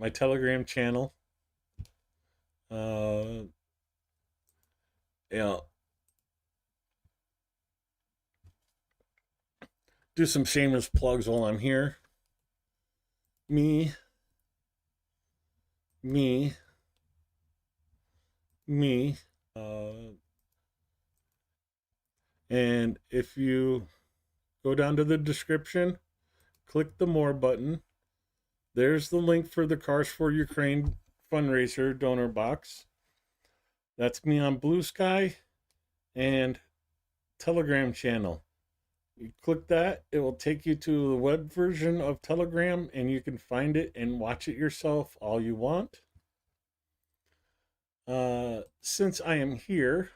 S1: my Telegram channel. Yeah. Do some shameless plugs while I'm here. Me. And if you go down to the description, click the more button. There's the link for the Cars for Ukraine fundraiser donor box. That's me on Blue Sky and Telegram channel. You click that, it will take you to the web version of Telegram, and you can find it and watch it yourself all you want. Since I am here,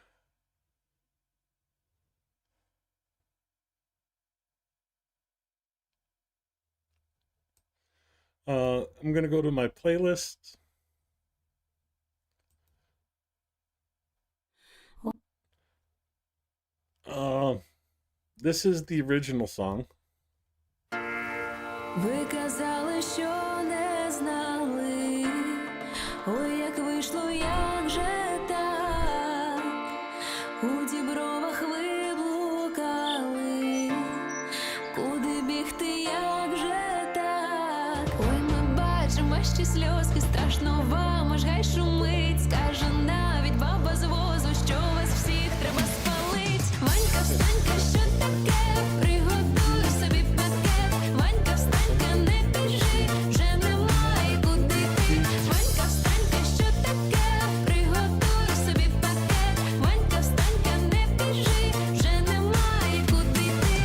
S1: I'm going to go to my playlist. This is the original song.
S2: Ви казали, що не знали, ой, як вийшло, як же так, у дібровах ви блукали, куди бігти, як же так. Ой, ми бачимо, що сльозки, страшно вам, аж гай шумить, скаже навіть баба з возу, що вас всіх треба спалить. Ванька, встанька, що таке? Приготуй собі пакет. Ванька, встанька, не біжи, вже немає куди йти. Ванька, встанька, що таке? Приготуй собі пакет. Ванька, встанька, не біжи, вже немає куди йти.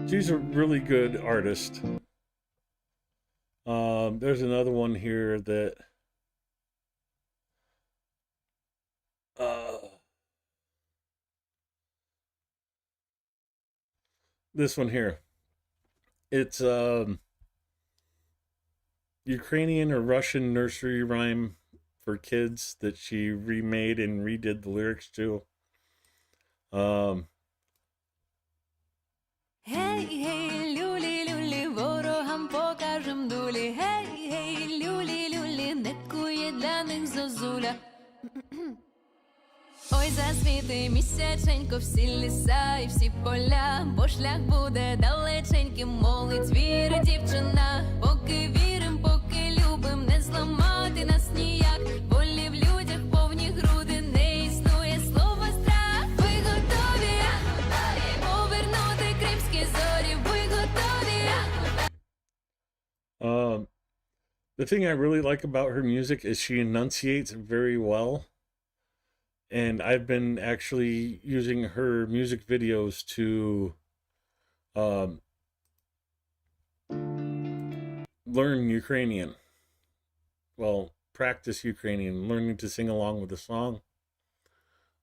S1: She's a really good artist. There's another one here that this one here. It's Ukrainian or Russian nursery rhyme for kids that she remade and redid the lyrics to.
S2: Гей, гей, люлі, люлі, ворогам покажем дулі. Гей, гей, люлі, люлі, не кує для них зозуля. Ой, засвіти місяченько, всі ліса і всі поля, бо шлях буде далеченьким, молить віри дівчина. Поки вірим, поки любим, не зламати нас ніяк. Волі в людях повні груди, не існує слова страх. Ви готові повернути кримські зорі? Ви готові?
S1: The thing I really like about her music is she enunciates very well. And I've been actually using her music videos to learn Ukrainian. Well, practice Ukrainian, learning to sing along with the song.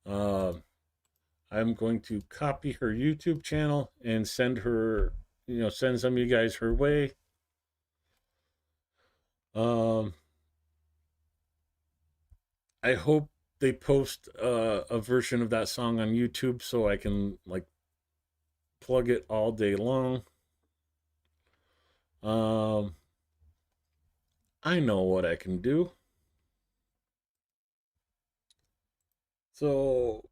S1: I'm going to copy her YouTube channel and send her, send some of you guys her way. I hope they post a version of that song on YouTube so I can like plug it all day long. I know what I can do. So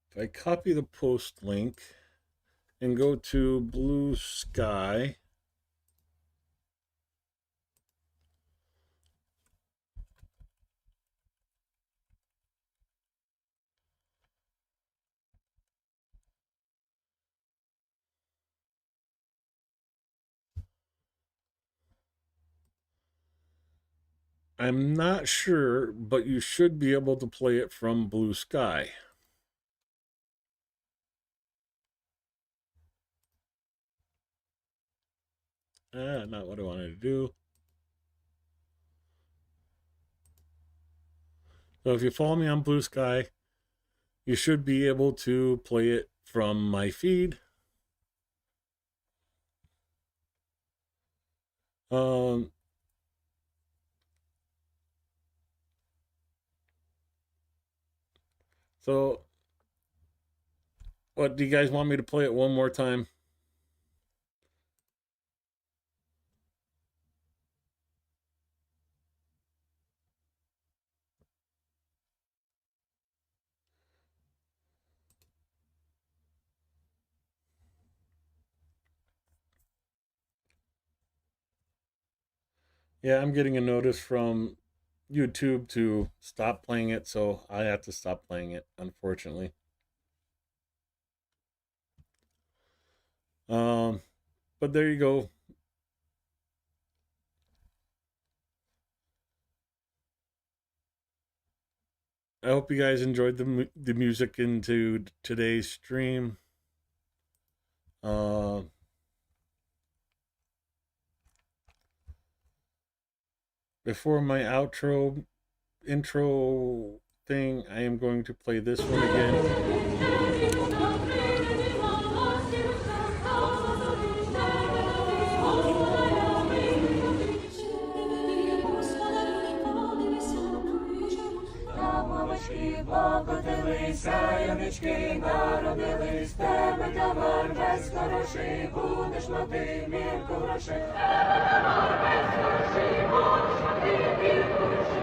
S1: if I copy the post link and go to Blue Sky, I'm not sure, but you should be able to play it from Blue Sky. Not what I wanted to do. So if you follow me on Blue Sky, you should be able to play it from my feed. So what do you guys want me to play it one more time? Yeah, I'm getting a notice from YouTube to stop playing it, so I have to stop playing it, unfortunately. But there you go. I hope you guys enjoyed the music into today's stream. Before my intro thing, I am going to play this one again.
S2: Покотилися, янички народились, тебе товар весь хороший, будеш мати мірку грошей. Тебе товар весь хороший, будеш мати мірку грошей.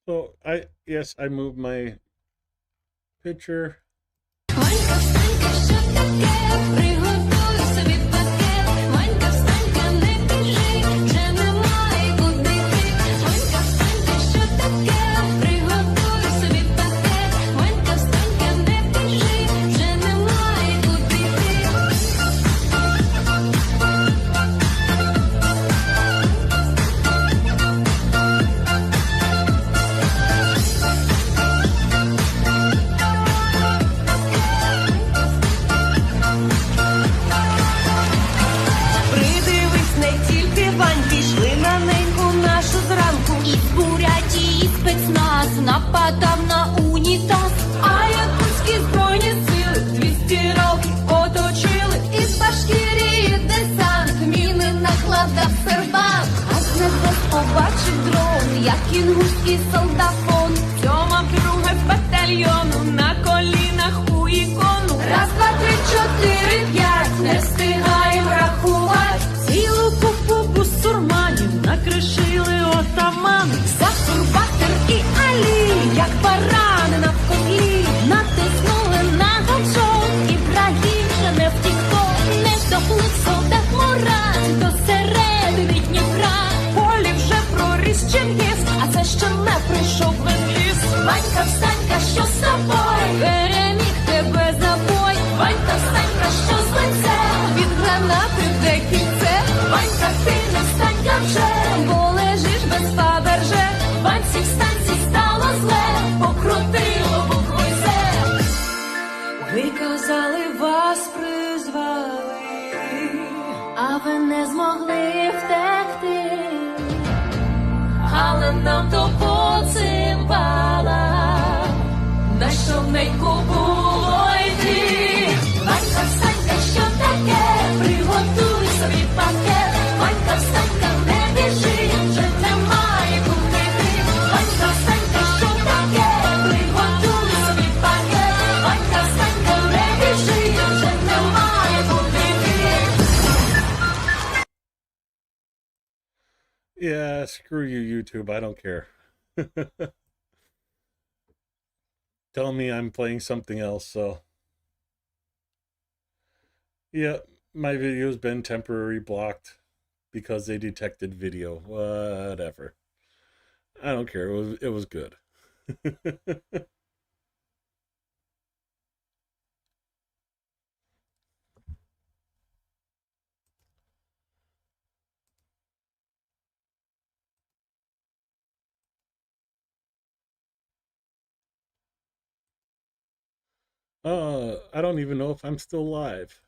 S1: So I moved my picture.
S7: Ванька, встанька, що таке? Приготуй собі пакет. Ванька, встанька, не біжи, вже немає куди йти. Ванька, встанька, що таке? Приготуй собі пакет. Ванька, встанька, не біжи, вже немає куди йти. Придивись, не тільки Ваньки, йшли на неньку нашу зранку. І бурятії спецназ нападав на унітаз. А якутські збройні сили 200 років оточили. І з Башкирії десант міни накладав сербан. А з небес побачив дрон, як кінгурський солдафон.
S2: Тьома вдруге з батальйону на колінах у ікону.
S7: Раз, два, три, чотири, п'ять, не встигаєм рахувати.
S2: Цілу купу бусурманів накришили отамани.
S7: Сахур-батер і Алі, як барани на котлі, натиснули на гачок, Ібрагім же не втікто, не вдохнув солдат Мурат до середини Дніпра.
S2: Полі вже проріс Чингіз, а це ще не прийшов Ленд-ліз.
S7: Ванька, встанька, що з тобою? Переміг тебе забой. Ванька, встанька, що з лицем? Від гранати де кільце. Ванька, ти не встанька вже, бо лежиш без Фаберже. Ваньці встаньці стало зле, покрутило буквою З.
S2: Ви казали, вас призвали,
S7: А ви не змогли втекти, але нам то по цим балам найшовненько було йти. Ванька, встанька, що таке? Приготуй собі пакет. Ванька, встанька, не біжи, вже немає куди йти. Ванька, встанька, що таке? Приготуй собі пакет. Ванька, встанька, не біжи, вже немає куди йти.
S1: Yeah, screw you, YouTube. I don't care. Tell me I'm playing something else, so. Yeah, my video's been temporarily blocked because they detected video. Whatever. I don't care. It was good. I don't even know if I'm still live.